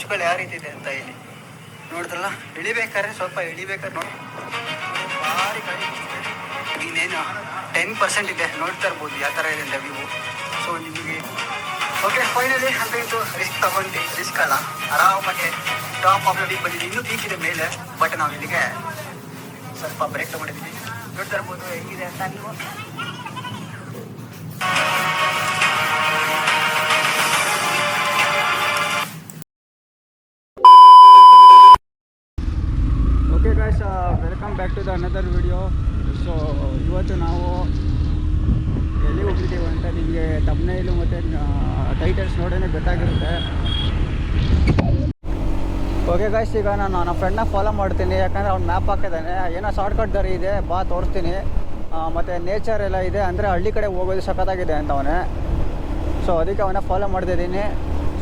ವ್ಯೂಸ್ಗಳು ಯಾವ ರೀತಿ ಇದೆ ಅಂತ ಇಲ್ಲಿ ನೋಡಿದ್ರಲ್ಲ. ಇಳಿಬೇಕಾದ್ರೆ ಸ್ವಲ್ಪ ನೋಡಿ ಭಾರಿ ಗಾಳಿ ಇನ್ನೇನು 10% ಇದೆ. ನೋಡ್ತಾ ಇರ್ಬೋದು ಯಾವ ಥರ ಇದೆ ಅಂತ ವ್ಯೂ. ಸೊ ನಿಮಗೆ ಓಕೆ ಫೈನಲಿ ಅಂತೂ ರಿಸ್ಕ್ ತಗೊಂಡು ರಿಸ್ಕ್ ಅಲ್ಲ, ಆರಾಮಾಗಿ ಟಾಪ್ ಆಫ್ ದ ವೀಕ್ ಬಂದಿದ್ದೀವಿ. ಇನ್ನೂ ಬೀಚ್ ಇದೆ ಮೇಲೆ, ಬಟ್ ನಾವು ಇಲ್ಲಿಗೆ ಸ್ವಲ್ಪ ಬ್ರೇಕ್ ತಗೊಂಡಿದ್ದೀವಿ. ನೋಡ್ತಾ ಇರ್ಬೋದು ಹೆಂಗಿದೆ ಅಂತ ನೀವು. Okay guys, welcome back to the another video. So ಇವತ್ತು ನಾವು ಎಲ್ಲಿ ಹೋಗ್ತಿದ್ದೀವಿ ಅಂತ ನಿಮಗೆ ತಮ್ನೇಲು ಮತ್ತು ಟೈಟಲ್ಸ್ ನೋಡೋಣ ಗೊತ್ತಾಗಿರುತ್ತೆ. ಓಕೆ ಗಾಯ್ಸ್, ಈಗ ನಾನು ನನ್ನ ಫ್ರೆಂಡ್ನ ಫಾಲೋ ಮಾಡ್ತೀನಿ, ಯಾಕಂದರೆ ಅವ್ನು ಮ್ಯಾಪ್ ಹಾಕಿದ್ದಾನೆ. ಏನೋ ಶಾರ್ಟ್ಕಟ್ ದಾರಿ ಇದೆ, ಬಾ ತೋರಿಸ್ತೀನಿ, ಮತ್ತು ನೇಚರ್ ಎಲ್ಲ ಇದೆ, ಅಂದರೆ ಹಳ್ಳಿ ಕಡೆ ಹೋಗೋದು ಸಖತ್ತಾಗಿದೆ ಅಂತ ಅವನೇ. ಸೊ ಅದಕ್ಕೆ ಅವನ್ನ ಫಾಲೋ ಮಾಡ್ತಿದ್ದೀನಿ.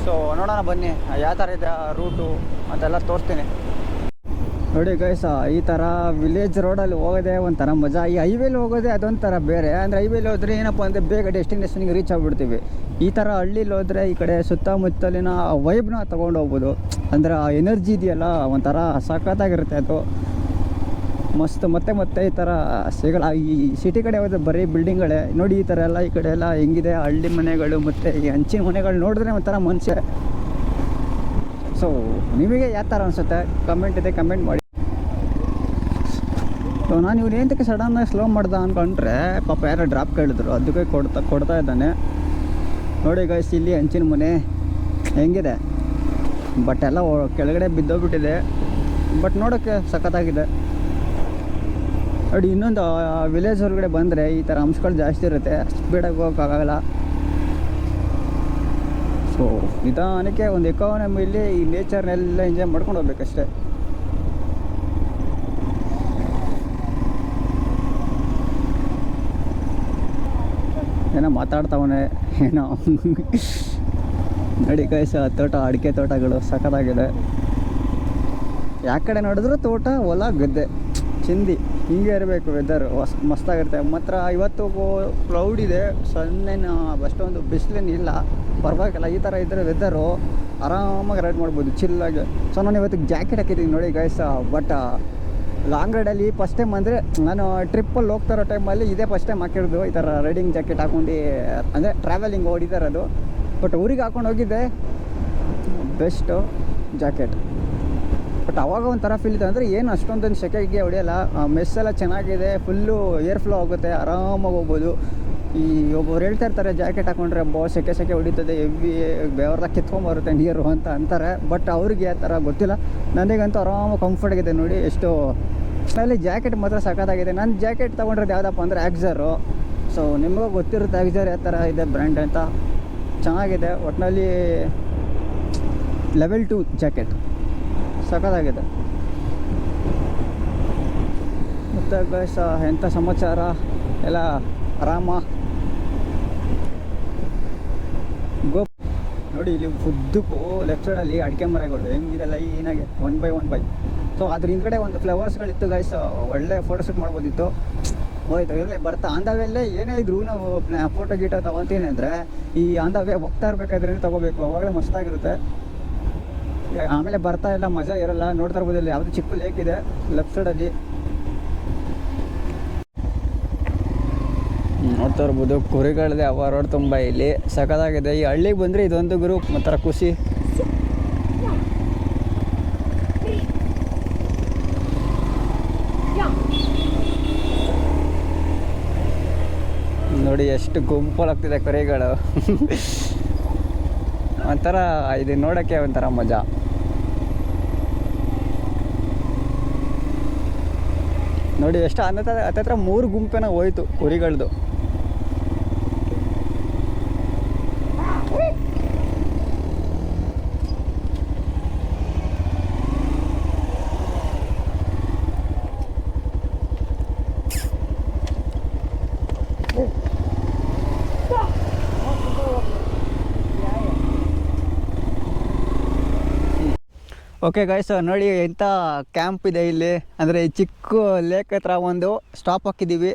ಸೊ ನೋಡೋಣ ಬನ್ನಿ ಯಾವ ಥರ ಇದೆ ರೂಟು ಅಂತೆಲ್ಲ ತೋರಿಸ್ತೀನಿ. ನೋಡಿ ಗೈಸ್, ಈ ಥರ ವಿಲೇಜ್ ರೋಡಲ್ಲಿ ಹೋಗೋದೇ ಒಂಥರ ಮಜಾ. ಈ ಹೈವೇಲಿ ಹೋಗೋದೇ ಅದೊಂಥರ ಬೇರೆ. ಅಂದರೆ ಹೈವೇಲಿ ಹೋದರೆ ಏನಪ್ಪ ಅಂದರೆ ಬೇಗ ಡೆಸ್ಟಿನೇಷನ್ಗೆ ರೀಚ್ ಆಗಿಬಿಡ್ತೀವಿ. ಈ ಥರ ಹಳ್ಳೀಲಿ ಹೋದರೆ ಈ ಕಡೆ ಸುತ್ತಮುತ್ತಲಿನ ವೈಬ್ನ ತೊಗೊಂಡು ಹೋಗ್ಬೋದು. ಅಂದರೆ ಆ ಎನರ್ಜಿ ಇದೆಯಲ್ಲ, ಒಂಥರ ಸಖತ್ತಾಗಿರುತ್ತೆ ಅದು, ಮಸ್ತ್. ಮತ್ತೆ ಈ ಥರ ಸಿಗಲ್ಲ. ಈ ಸಿಟಿ ಕಡೆ ಹೋದರೆ ಬರೀ ಬಿಲ್ಡಿಂಗ್ಗಳೇ. ನೋಡಿ ಈ ಥರ ಎಲ್ಲ ಈ ಕಡೆ ಎಲ್ಲ ಹೆಂಗಿದೆ ಹಳ್ಳಿ ಮನೆಗಳು ಮತ್ತು ಈ ಹಂಚಿನ ಮನೆಗಳು ನೋಡಿದ್ರೆ ಒಂಥರ ಮನುಷ್ಯ. ಸೊ ನಿಮಗೆ ಯಾವ ಥರ ಅನಿಸುತ್ತೆ ಕಮೆಂಟ್ ಇದೆ, ಕಮೆಂಟ್ ಮಾಡಿ. ಸೊ ನಾನು ಇವ್ರು ಏನಕ್ಕೆ ಸಡನ್ನಾಗಿ ಸ್ಲೋ ಮಾಡ್ದ ಅಂದ್ಕೊಂಡ್ರೆ, ಪಾಪ ಯಾರೋ ಡ್ರಾಪ್ ಕೇಳಿದ್ರು, ಅದಕ್ಕೆ ಕೊಡ್ತಾ ಇದ್ದಾನೆ. ನೋಡಿ ಗೈಸ್, ಇಲ್ಲಿ ಹಂಚಿನ ಮನೆ ಹೆಂಗಿದೆ, ಬಟ್ ಎಲ್ಲ ಕೆಳಗಡೆ ಬಿದ್ದೋಗ್ಬಿಟ್ಟಿದೆ, ಬಟ್ ನೋಡೋಕ್ಕೆ ಸಖತ್ತಾಗಿದೆ. ನೋಡಿ ಇನ್ನೊಂದು ವಿಲೇಜ್ ಹೊರಗಡೆ ಬಂದರೆ ಈ ಥರ ಅಂಶಗಳು ಜಾಸ್ತಿ ಇರುತ್ತೆ, ಸ್ಪೀಡಾಗಿ ಹೋಗೋಕ್ಕಾಗಲ್ಲ. ಸೊ ನಿಧಾನಕ್ಕೆ ಒಂದು ಎಕಾನಮಿಲಿ ಈ ನೇಚರ್ನೆಲ್ಲ ಎಂಜಾಯ್ ಮಾಡ್ಕೊಂಡು ಹೋಗ್ಬೇಕಷ್ಟೆ. ಏನೋ ಮಾತಾಡ್ತಾವನೆ ಏನೋ. ನೋಡಿ ಗೈಸ್, ತೋಟ, ಅಡಿಕೆ ತೋಟಗಳು ಸಖತ್ತಾಗಿದೆ. ಯಾವ ಕಡೆ ನೋಡಿದ್ರು ತೋಟ, ಹೊಲ, ಗದ್ದೆ, ಚಿಂದಿ, ಹಿಂಗೆ ಇರಬೇಕು. ವೆದರು ಮಸ್ತಾಗಿರುತ್ತೆ. ಮಾತ್ರ ಇವತ್ತು ಕ್ಲೌಡ್ ಇದೆ, ಸನ್ನೇನು ಅಷ್ಟೊಂದು ಬಿಸಿಲೇನಿಲ್ಲ, ಪರವಾಗಿಲ್ಲ. ಈ ಥರ ಇದ್ದರೆ ವೆದರು ಆರಾಮಾಗಿ ರೈಡ್ ಮಾಡ್ಬೋದು ಚಿಲ್ಲಾಗಿ. ಸೊ ನಾನು ಇವತ್ತಿಗೆ ಜಾಕೆಟ್ ಹಾಕಿದ್ದೀನಿ ನೋಡಿ ಗೈಸ್. ಬಟ್ ಲಾಂಗ್ ರೈಡಲ್ಲಿ ಫಸ್ಟ್ ಟೈಮ್ ಅಂದರೆ ನಾನು ಟ್ರಿಪ್ಪಲ್ಲಿ ಹೋಗ್ತಾ ಇರೋ ಟೈಮಲ್ಲಿ ಇದೇ ಫಸ್ಟ್ ಟೈಮ್ ಹಾಕಿರೋದು, ಈ ಥರ ರೈಡಿಂಗ್ ಜಾಕೆಟ್ ಹಾಕೊಂಡು, ಅಂದರೆ ಟ್ರಾವೆಲಿಂಗ್ ಹೊಡಿತಾ ಇರೋದು. ಬಟ್ ಊರಿಗೆ ಹಾಕೊಂಡು ಹೋಗಿದ್ದೆ, ಬೆಸ್ಟು ಜಾಕೆಟ್. ಬಟ್ ಅವಾಗ ಒಂಥರ ಫೀಲ್ ಇದೆ, ಅಂದರೆ ಏನು ಅಷ್ಟೊಂದೊಂದು ಸೆಕೆಗೆ ಹೊಡೆಯಲ್ಲ. ಮೆಸ್ಸೆಲ್ಲ ಚೆನ್ನಾಗಿದೆ, ಫುಲ್ಲು ಏರ್ ಫ್ಲೋ ಆಗುತ್ತೆ, ಆರಾಮಾಗಿ ಹೋಗ್ಬೋದು. ಈ ಒಬ್ಬರು ಹೇಳ್ತಾ ಇರ್ತಾರೆ ಜಾಕೆಟ್ ಹಾಕೊಂಡ್ರೆ ಸೆಕೆ ಹೊಡಿತದೆ, ಹೆವಿ ಬೆವರ್ದಾಗ ಕಿತ್ಕೊಂಬರುತ್ತೆ ನೀರು ಅಂತ ಅಂತಾರೆ. ಬಟ್ ಅವ್ರಿಗೆ ಆ ಥರ ಗೊತ್ತಿಲ್ಲ, ನನಗಂತೂ ಆರಾಮಾಗಿ ಕಂಫರ್ಟಾಗಿದೆ. ನೋಡಿ ಎಷ್ಟು ಅಲ್ಲಿ ಜಾಕೆಟ್ ಮಾತ್ರ ಸಖತ್ತಾಗಿದೆ. ನಾನು ಜಾಕೆಟ್ ತೊಗೊಂಡಿರೋದು ಯಾವುದಪ್ಪ ಅಂದರೆ ಆಕ್ಸರು. ಸೊ ನಿಮಗೂ ಗೊತ್ತಿರುತ್ತೆ ಆಕ್ಸರ್ ಯಾವ ಥರ ಇದೆ ಬ್ರ್ಯಾಂಡ್ ಅಂತ, ಚೆನ್ನಾಗಿದೆ. ಒಟ್ಟಿನಲ್ಲಿ ಲೆವೆಲ್ 2 ಜಾಕೆಟ್ ಸಖತ್ತಾಗಿದೆ. ಮತ್ತು ಗೈಸ್, ಎಂಥ ಸಮಾಚಾರ ಎಲ್ಲ ಆರಾಮ. ನೋಡಿ ಇಲ್ಲಿ ಉದ್ದಕ್ಕೂ ಲೆಫ್ಟ್ ಸೈಡಲ್ಲಿ ಅಡಿಕೆ ಮರಗಳು ಹೆಂಗಿದೆ ಲೈನಾಗೆ, 1 by 1 by. ಸೊ ಅದ್ರ ಹಿಂದ್ಗಡೆ ಒಂದು ಫ್ಲವರ್ಸ್ಗಳಿತ್ತು ಗೈಸ್, ಒಳ್ಳೆ ಫೋಟೋಶೂಟ್ ಮಾಡ್ಬೋದಿತ್ತು. ಹೋಯ್ತು ಇರಲಿ, ಬರ್ತಾ ಆಂಧವೆಲ್ಲೇ ಏನೇ ಇದ್ರು ನಾವು ಫೋಟೋ ಗೀಟೋ ತೊಗೊತೀನಿ ಅಂದರೆ ಈ ಆಂಧವೇ ಹೋಗ್ತಾ ಇರಬೇಕಾದ್ರೆ ತೊಗೋಬೇಕು, ಅವಾಗಲೇ ಮಸ್ತಾಗಿರುತ್ತೆ. ಆಮೇಲೆ ಬರ್ತಾ ಎಲ್ಲ ಮಜಾ ಇರಲ್ಲ. ನೋಡ್ತಾ ಇರ್ಬೋದು ಇಲ್ಲಿ ಯಾವುದು ಚಿಕ್ಕ ಲೇಕ್ ಇದೆ ಲೆಫ್ಟ್ ಸೈಡಲ್ಲಿ, ನೋಡ್ತಾ ಇರ್ಬೋದು. ಕುರಿಗಳದೆ ಅವ ರೋಡ್ ತುಂಬ ಇಲ್ಲಿ ಸಖತ್ತಾಗಿದೆ. ಈ ಹಳ್ಳಿಗೆ ಬಂದರೆ ಇದೊಂದು ಗ್ರೂಪ್ ಒಂಥರ ಖುಷಿ. ನೋಡಿ ಎಷ್ಟು ಗುಂಪಲಾಗ್ತಿದೆ ಕುರಿಗಳು. ಒಂಥರ ಇದು ನೋಡೋಕ್ಕೆ ಒಂಥರ ಮಜಾ. ನೋಡಿ ಎಷ್ಟು ಹತ್ತತ್ರ 3 ಗುಂಪೇನ ಹೋಯ್ತು ಕುರಿಗಳದು. ಓಕೆ ಗೈಸ್, ನೋಡಿ ಎಂಥ ಕ್ಯಾಂಪ್ ಇದೆ ಇಲ್ಲಿ. ಅಂದರೆ ಚಿಕ್ಕ ಲೇಕ್ ಹತ್ರ ಒಂದು ಸ್ಟಾಪ್ ಹಾಕಿದ್ದೀವಿ.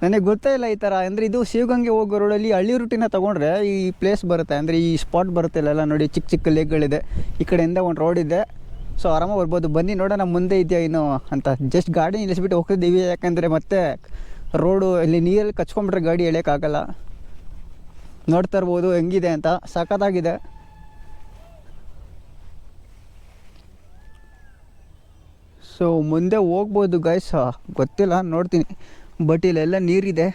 ನನಗೆ ಗೊತ್ತೇ ಇಲ್ಲ ಈ ಥರ. ಅಂದರೆ ಇದು ಶಿವಗಂಗೆ ಹೋಗೋ ರೋಡಲ್ಲಿ ಹಳ್ಳಿ ರೂಟಿನ ತೊಗೊಂಡ್ರೆ ಈ ಪ್ಲೇಸ್ ಬರುತ್ತೆ, ಅಂದರೆ ಈ ಸ್ಪಾಟ್ ಬರುತ್ತೆ ಇಲ್ಲೆಲ್ಲ ನೋಡಿ, ಚಿಕ್ಕ ಚಿಕ್ಕ ಲೇಕ್ಗಳಿದೆ. ಈ ಕಡೆಯಿಂದ ಒಂದು ರೋಡ್ ಇದೆ, ಸೊ ಆರಾಮಾಗಿ ಬರ್ಬೋದು. ಬನ್ನಿ ನೋಡೋಣ ಮುಂದೆ ಇದೆಯಾ ಏನು ಅಂತ. ಜಸ್ಟ್ ಗಾಡಿ ನಿಲ್ಲಿಸ್ಬಿಟ್ಟು ಹೋಗ್ತಿದ್ದೀವಿ, ಯಾಕಂದರೆ ಮತ್ತೆ ರೋಡು ಇಲ್ಲಿ ನೀರಲ್ಲಿ ಕಚ್ಕೊಂಡ್ಬಿಟ್ರೆ ಗಾಡಿ ಎಳೆಯೋಕ್ಕಾಗಲ್ಲ. ನೋಡ್ತಾ ಇರ್ಬೋದು ಹೆಂಗಿದೆ ಅಂತ, ಸಖತ್ತಾಗಿದೆ. ಸೊ ಮುಂದೆ ಹೋಗ್ಬೋದು ಗೈಸ್, ಗೊತ್ತಿಲ್ಲ ನೋಡ್ತೀನಿ. ಬಟ್ ಇಲ್ಲೆಲ್ಲ ನೀರಿದೆ,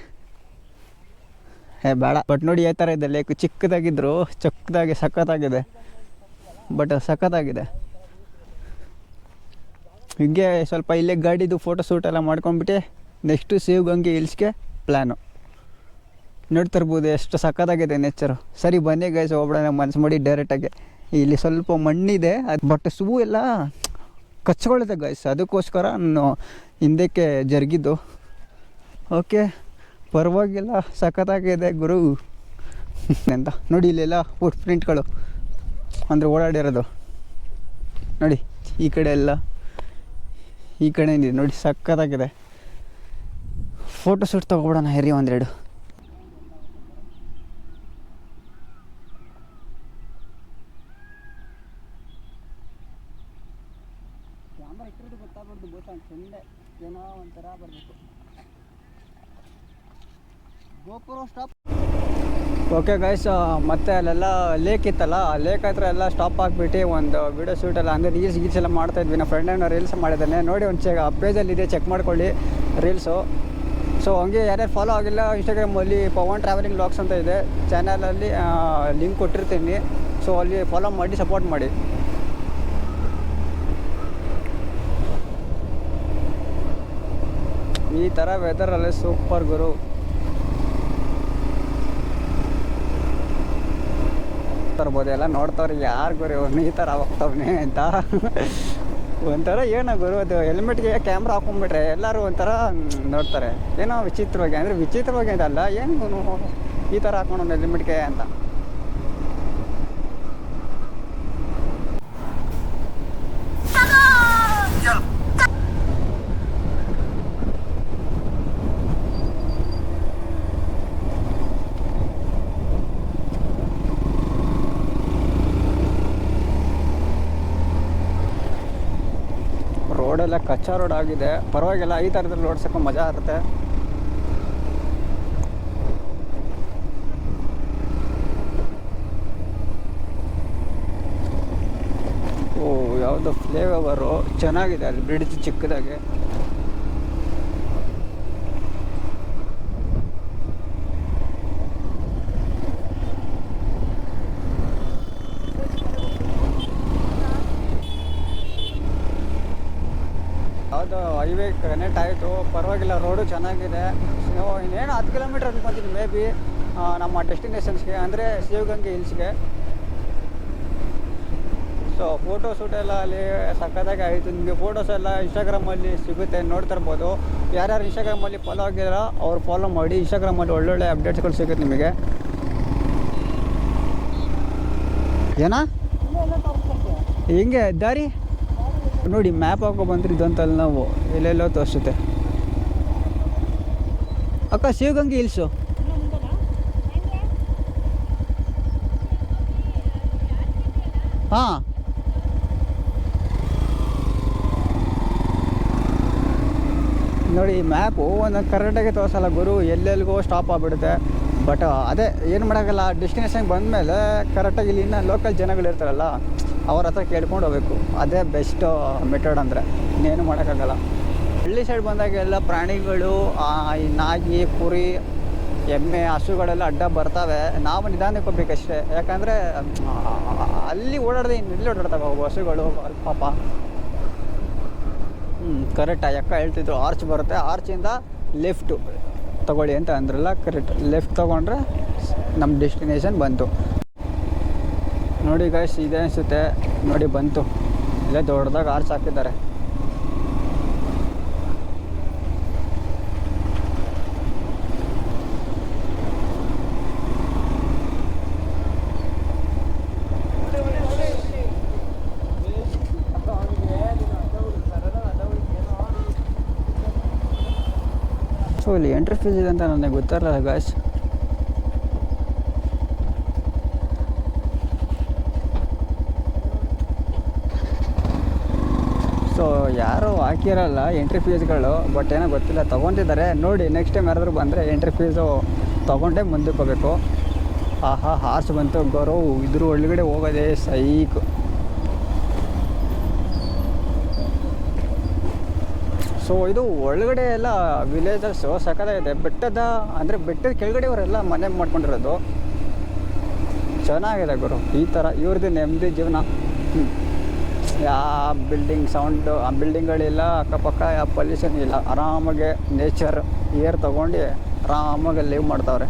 ಬೇಡ. ಬಟ್ ನೋಡಿ ಯಾವ ಥರ ಇದೆ ಲೇಕ್, ಚಿಕ್ಕದಾಗಿದ್ರು ಚಿಕ್ಕದಾಗಿ ಸಖತ್ತಾಗಿದೆ. ಬಟ್ ಸಖತ್ತಾಗಿದೆ. ಹೀಗೆ ಸ್ವಲ್ಪ ಇಲ್ಲೇ ಗಾಡಿದು ಫೋಟೋ ಶೂಟ್ ಎಲ್ಲ ಮಾಡ್ಕೊಂಡ್ಬಿಟ್ಟು ನೆಕ್ಸ್ಟು ಶಿವಗಂಗೆ ಹಿಲ್ಸ್ಗೆ ಪ್ಲ್ಯಾನು. ನೋಡ್ತಾ ಇರ್ಬೋದು ಎಷ್ಟು ಸಖತ್ತಾಗಿದೆ ನೇಚರು. ಸರಿ ಬನ್ನಿ ಗೈಸ್ ಹೋಗ್ಬಿಡೋಣ ಮನಸ್ಸು ಮಾಡಿ ಡೈರೆಕ್ಟಾಗಿ. ಇಲ್ಲಿ ಸ್ವಲ್ಪ ಮಣ್ಣಿದೆ, ಅದು ಬಟ್ ಶೂ ಎಲ್ಲ ಕಚ್ಕೊಳ್ಳುತ್ತೆ ಗೈಸ್, ಅದಕ್ಕೋಸ್ಕರ ನಾನು ಹಿಂದಕ್ಕೆ ಜರುಗಿದ್ದು. ಓಕೆ ಪರವಾಗಿಲ್ಲ, ಸಖತ್ತಾಗಿದೆ ಗುರು ಅಂತ. ನೋಡಿ ಇಲ್ಲೆಲ್ಲ ಫುಟ್ ಪ್ರಿಂಟ್ಗಳು ಅಂದರೆ ಓಡಾಡಿರೋದು ನೋಡಿ. ಈ ಕಡೆ ಎಲ್ಲ ಈ ಕಡೆ ಏನಿದೆ ನೋಡಿ, ಸಖತ್ತಾಗಿದೆ. ಫೋಟೋ ಶೂಟ್ ತೊಗೊಬಿಡೋಣ ಹೆರಿ ಒಂದೆರಡು. ಕ್ಯಾಮ್ರಾ ಇಟ್ಟಿರೋದು ಗೊತ್ತಾಗ್ಬಾರ್ದು, ಬೋತ ಚೆಂಡೆ ಏನೋ ಒಂಥರ ಬರಬೇಕು. ಗೋಪುರ ಸ್ಟಾಪ್. ಓಕೆ ಗೈಸ್, ಮತ್ತೆ ಅಲ್ಲೆಲ್ಲ ಲೇಕ್ ಇತ್ತಲ್ಲ, ಲೇಕ್ ಹತ್ರ ಎಲ್ಲ ಸ್ಟಾಪ್ ಆಗಿಬಿಟ್ಟು ಒಂದು ವೀಡಿಯೋ ಶೂಟೆಲ್ಲ ಅಂದರೆ ರೀಲ್ಸ್ ಎಲ್ಲ ಮಾಡ್ತಾಯಿದ್ವಿ. ನಮ್ಮ ಫ್ರೆಂಡ್ ರೀಲ್ಸ್ ಮಾಡಿದ್ದಾನೆ ನೋಡಿ, ಒಂದು ಪೇಜಲ್ಲಿದೆ, ಚೆಕ್ ಮಾಡ್ಕೊಳ್ಳಿ ರೀಲ್ಸು. ಸೊ ಹಂಗೆ ಯಾರ್ಯಾರು ಫಾಲೋ ಆಗಿಲ್ಲ, ಇನ್ಸ್ಟಾಗ್ರಾಮಲ್ಲಿ ಪವನ್ ಟ್ರಾವೆಲಿಂಗ್ ವ್ಲಾಗ್ಸ್ ಅಂತ ಇದೆ ಚಾನಲಲ್ಲಿ, ಲಿಂಕ್ ಕೊಟ್ಟಿರ್ತೀನಿ. ಸೊ ಅಲ್ಲಿ ಫಾಲೋ ಮಾಡಿ ಸಪೋರ್ಟ್ ಮಾಡಿ. ಈ ಥರ ವೆದರಲ್ಲಿ ಸೂಪರ್ ಗುರು. ತರ್ಬೋದು ಎಲ್ಲ ನೋಡ್ತಾವ್ರಿ, ಯಾರು ಗುರು ಇವನು ಈ ಥರ ಹೋಗ್ತಾವನೆ ಅಂತ. ಒಂಥರ ಏನೋ ಗುರು, ಅದು ಹೆಲ್ಮೆಟ್ಗೆ ಕ್ಯಾಮ್ರಾ ಹಾಕೊಂಡ್ಬಿಟ್ರೆ ಎಲ್ಲರೂ ಒಂಥರ ನೋಡ್ತಾರೆ, ಏನೋ ವಿಚಿತ್ರವಾಗಿ. ಅಂದರೆ ವಿಚಿತ್ರವಾಗಿ ಅಂತಲ್ಲ, ಏನು ಈ ಥರ ಹಾಕೊಂಡು ಹೆಲ್ಮೆಟ್ಗೆ ಅಂತ. ರೋಡೆಲ್ಲ ಕಚ್ಚಾ ರೋಡ್ ಆಗಿದೆ, ಪರವಾಗಿಲ್ಲ. ಈ ಥರದಲ್ಲಿ ಓಡಿಸೋಕೆ ಮಜಾ ಇರುತ್ತೆ. ಓ ಯಾವುದೋ ಫ್ಲೇವರು ಚೆನ್ನಾಗಿದೆ ಅಲ್ಲಿ, ಬ್ರಿಡ್ಜ್ ಚಿಕ್ಕದಾಗೆ. ಯಾವುದು ಹೈವೇ ಕನೆಕ್ಟ್ ಆಯಿತು, ಪರವಾಗಿಲ್ಲ. ರೋಡು ಚೆನ್ನಾಗಿದೆ. ಇನ್ನೇನು 10 ಕಿಲೋಮೀಟ್ರ್ ಅನ್ಕೊತೀನಿ ಮೇ ಬಿ ನಮ್ಮ ಡೆಸ್ಟಿನೇಷನ್ಸ್ಗೆ, ಅಂದರೆ ಶಿವಗಂಗೆ ಹಿಲ್ಸ್ಗೆ. ಸೊ ಫೋಟೋ ಶೂಟ್ ಎಲ್ಲ ಅಲ್ಲಿ ಸಖತ್ತಾಗಿ ಆಯಿತು. ನಿಮಗೆ ಫೋಟೋಸ್ ಎಲ್ಲ ಇನ್ಸ್ಟಾಗ್ರಾಮಲ್ಲಿ ಸಿಗುತ್ತೆ, ನೋಡ್ತಾ ಇರ್ಬೋದು. ಯಾರ್ಯಾರು ಇನ್ಸ್ಟಾಗ್ರಾಮಲ್ಲಿ ಫಾಲೋ ಆಗಿರೋ ಅವ್ರು ಫಾಲೋ ಮಾಡಿ. ಇನ್ಸ್ಟಾಗ್ರಾಮಲ್ಲಿ ಒಳ್ಳೊಳ್ಳೆ ಅಪ್ಡೇಟ್ಸ್ಗಳು ಸಿಗುತ್ತೆ ನಿಮಗೆ. ಏನಾ ಹಿಂಗೆ ದಾರಿ ನೋಡಿ, ಮ್ಯಾಪ್ ಹಾಕೋ ಬಂದ್ರೆ ಇದಂತಲ್ಲಿ ನಾವು ಎಲ್ಲೆಲ್ಲೋ ತೋರಿಸುತ್ತೆ. ಅಕ್ಕ ಶಿವಗಂಗೆ ಹಿಲ್ಸು. ಹಾಂ ನೋಡಿ, ಮ್ಯಾಪು ಒಂದೊಂದು ಕರೆಕ್ಟಾಗಿ ತೋರಿಸಲ್ಲ ಗುರು, ಎಲ್ಲೆಲ್ಲಿಗೋ ಸ್ಟಾಪ್ ಆಗಿಬಿಡುತ್ತೆ. ಬಟ್ ಅದೇ ಏನು ಮಾಡೋಕ್ಕಲ್ಲ, ಡೆಸ್ಟಿನೇಷನ್ಗೆ ಬಂದಮೇಲೆ ಕರೆಕ್ಟಾಗಿ ಇಲ್ಲಿ ಇನ್ನೂ ಲೋಕಲ್ ಜನಗಳು ಇರ್ತಾರಲ್ಲ, ಅವ್ರ ಹತ್ರ ಕೇಳ್ಕೊಂಡು ಹೋಗ್ಬೇಕು. ಅದೇ ಬೆಸ್ಟ್ ಮೆಥಡ್. ಅಂದರೆ ಇನ್ನೇನು ಮಾಡೋಕ್ಕಾಗಲ್ಲ. ಹಳ್ಳಿ ಸೈಡ್ ಬಂದಾಗ ಎಲ್ಲ ಪ್ರಾಣಿಗಳು, ಈ ನಾಯಿ, ಕುರಿ, ಎಮ್ಮೆ, ಹಸುಗಳೆಲ್ಲ ಅಡ್ಡ ಬರ್ತವೆ. ನಾವು ನಿಧಾನಕ್ಕೆ ಹೋಗ್ಬೇಕಷ್ಟೇ, ಯಾಕಂದರೆ ಅಲ್ಲಿ ಓಡಾಡದೆ ಇಲ್ಲಿ ಓಡಾಡ್ತವೆ ಹಸುಗಳು ಪಾಪ. ಕರೆಕ್ಟ್ ಅಕ್ಕ ಹೇಳ್ತಿದ್ರು, ಆರ್ಚ್ ಬರುತ್ತೆ, ಆರ್ಚಿಂದ ಲೆಫ್ಟು ತೊಗೊಳ್ಳಿ ಅಂತ ಅಂದ್ರಲ್ಲ, ಕರೆಕ್ಟ್ ಲೆಫ್ಟ್ ತೊಗೊಂಡ್ರೆ ನಮ್ಮ ಡೆಸ್ಟಿನೇಷನ್ ಬಂತು. ನೋಡಿ ಗೈಸ್, ಇದೆ ಅನಿಸುತ್ತೆ ನೋಡಿ, ಬಂತು. ಇಲ್ಲೇ ದೊಡ್ಡದಾಗ ಆರ್ಚ್ ಹಾಕಿದ್ದಾರೆ. ಸೊ ಸೊ ಇಲ್ಲಿ ಎಂಟ್ರಿ ಫೀಸ್ ಇದೆ ಅಂತ ನನಗೆ ಗೊತ್ತಿರಲ್ಲ ಗಾಯ್ಸ್. ಸೊ ಯಾರೂ ಹಾಕಿರಲ್ಲ ಎಂಟ್ರಿ ಫೀಸ್ಗಳು, ಬಟ್ ಏನೋ ಗೊತ್ತಿಲ್ಲ ತೊಗೊತಿದ್ದಾರೆ. ನೋಡಿ ನೆಕ್ಸ್ಟ್ ಟೈಮ್ ಯಾರಾದರೂ ಬಂದರೆ ಎಂಟ್ರಿ ಫೀಸು ತೊಗೊಂಡೇ ಮುಂದಕ್ಕೆ ಹೋಗಬೇಕು. ಆಹಾ ಹಾರ್ಸ್ ಬಂತು ಗೌರು, ಇದ್ರ ಒಳಗಡೆ ಹೋಗೋದೇ ಸೈಕು. ಸೊ ಇದು ಒಳಗಡೆ ಎಲ್ಲ ವಿಲೇಜಸ್ಸು ಸಖತ್ತಾಗಿದೆ. ಬೆಟ್ಟದ ಅಂದರೆ ಬೆಟ್ಟದ ಕೆಳಗಡೆ ಅವರೆಲ್ಲ ಮನೆ ಮಾಡ್ಕೊಂಡಿರೋದು. ಚೆನ್ನಾಗಿದೆ ಗುರು. ಈ ಥರ ಇವ್ರದ್ದು ನೆಮ್ಮದಿ ಜೀವನ. ಯಾವ ಬಿಲ್ಡಿಂಗ್ ಸೌಂಡು, ಆ ಬಿಲ್ಡಿಂಗ್ಗಳಿಲ್ಲ, ಅಕ್ಕಪಕ್ಕ ಯಾವ ಪೊಲ್ಯೂಷನ್ ಇಲ್ಲ. ಆರಾಮಾಗೆ ನೇಚರ್ ಏರ್ ತೊಗೊಂಡು ಆರಾಮಾಗಿ ಲೀವ್ ಮಾಡ್ತಾವ್ರೆ.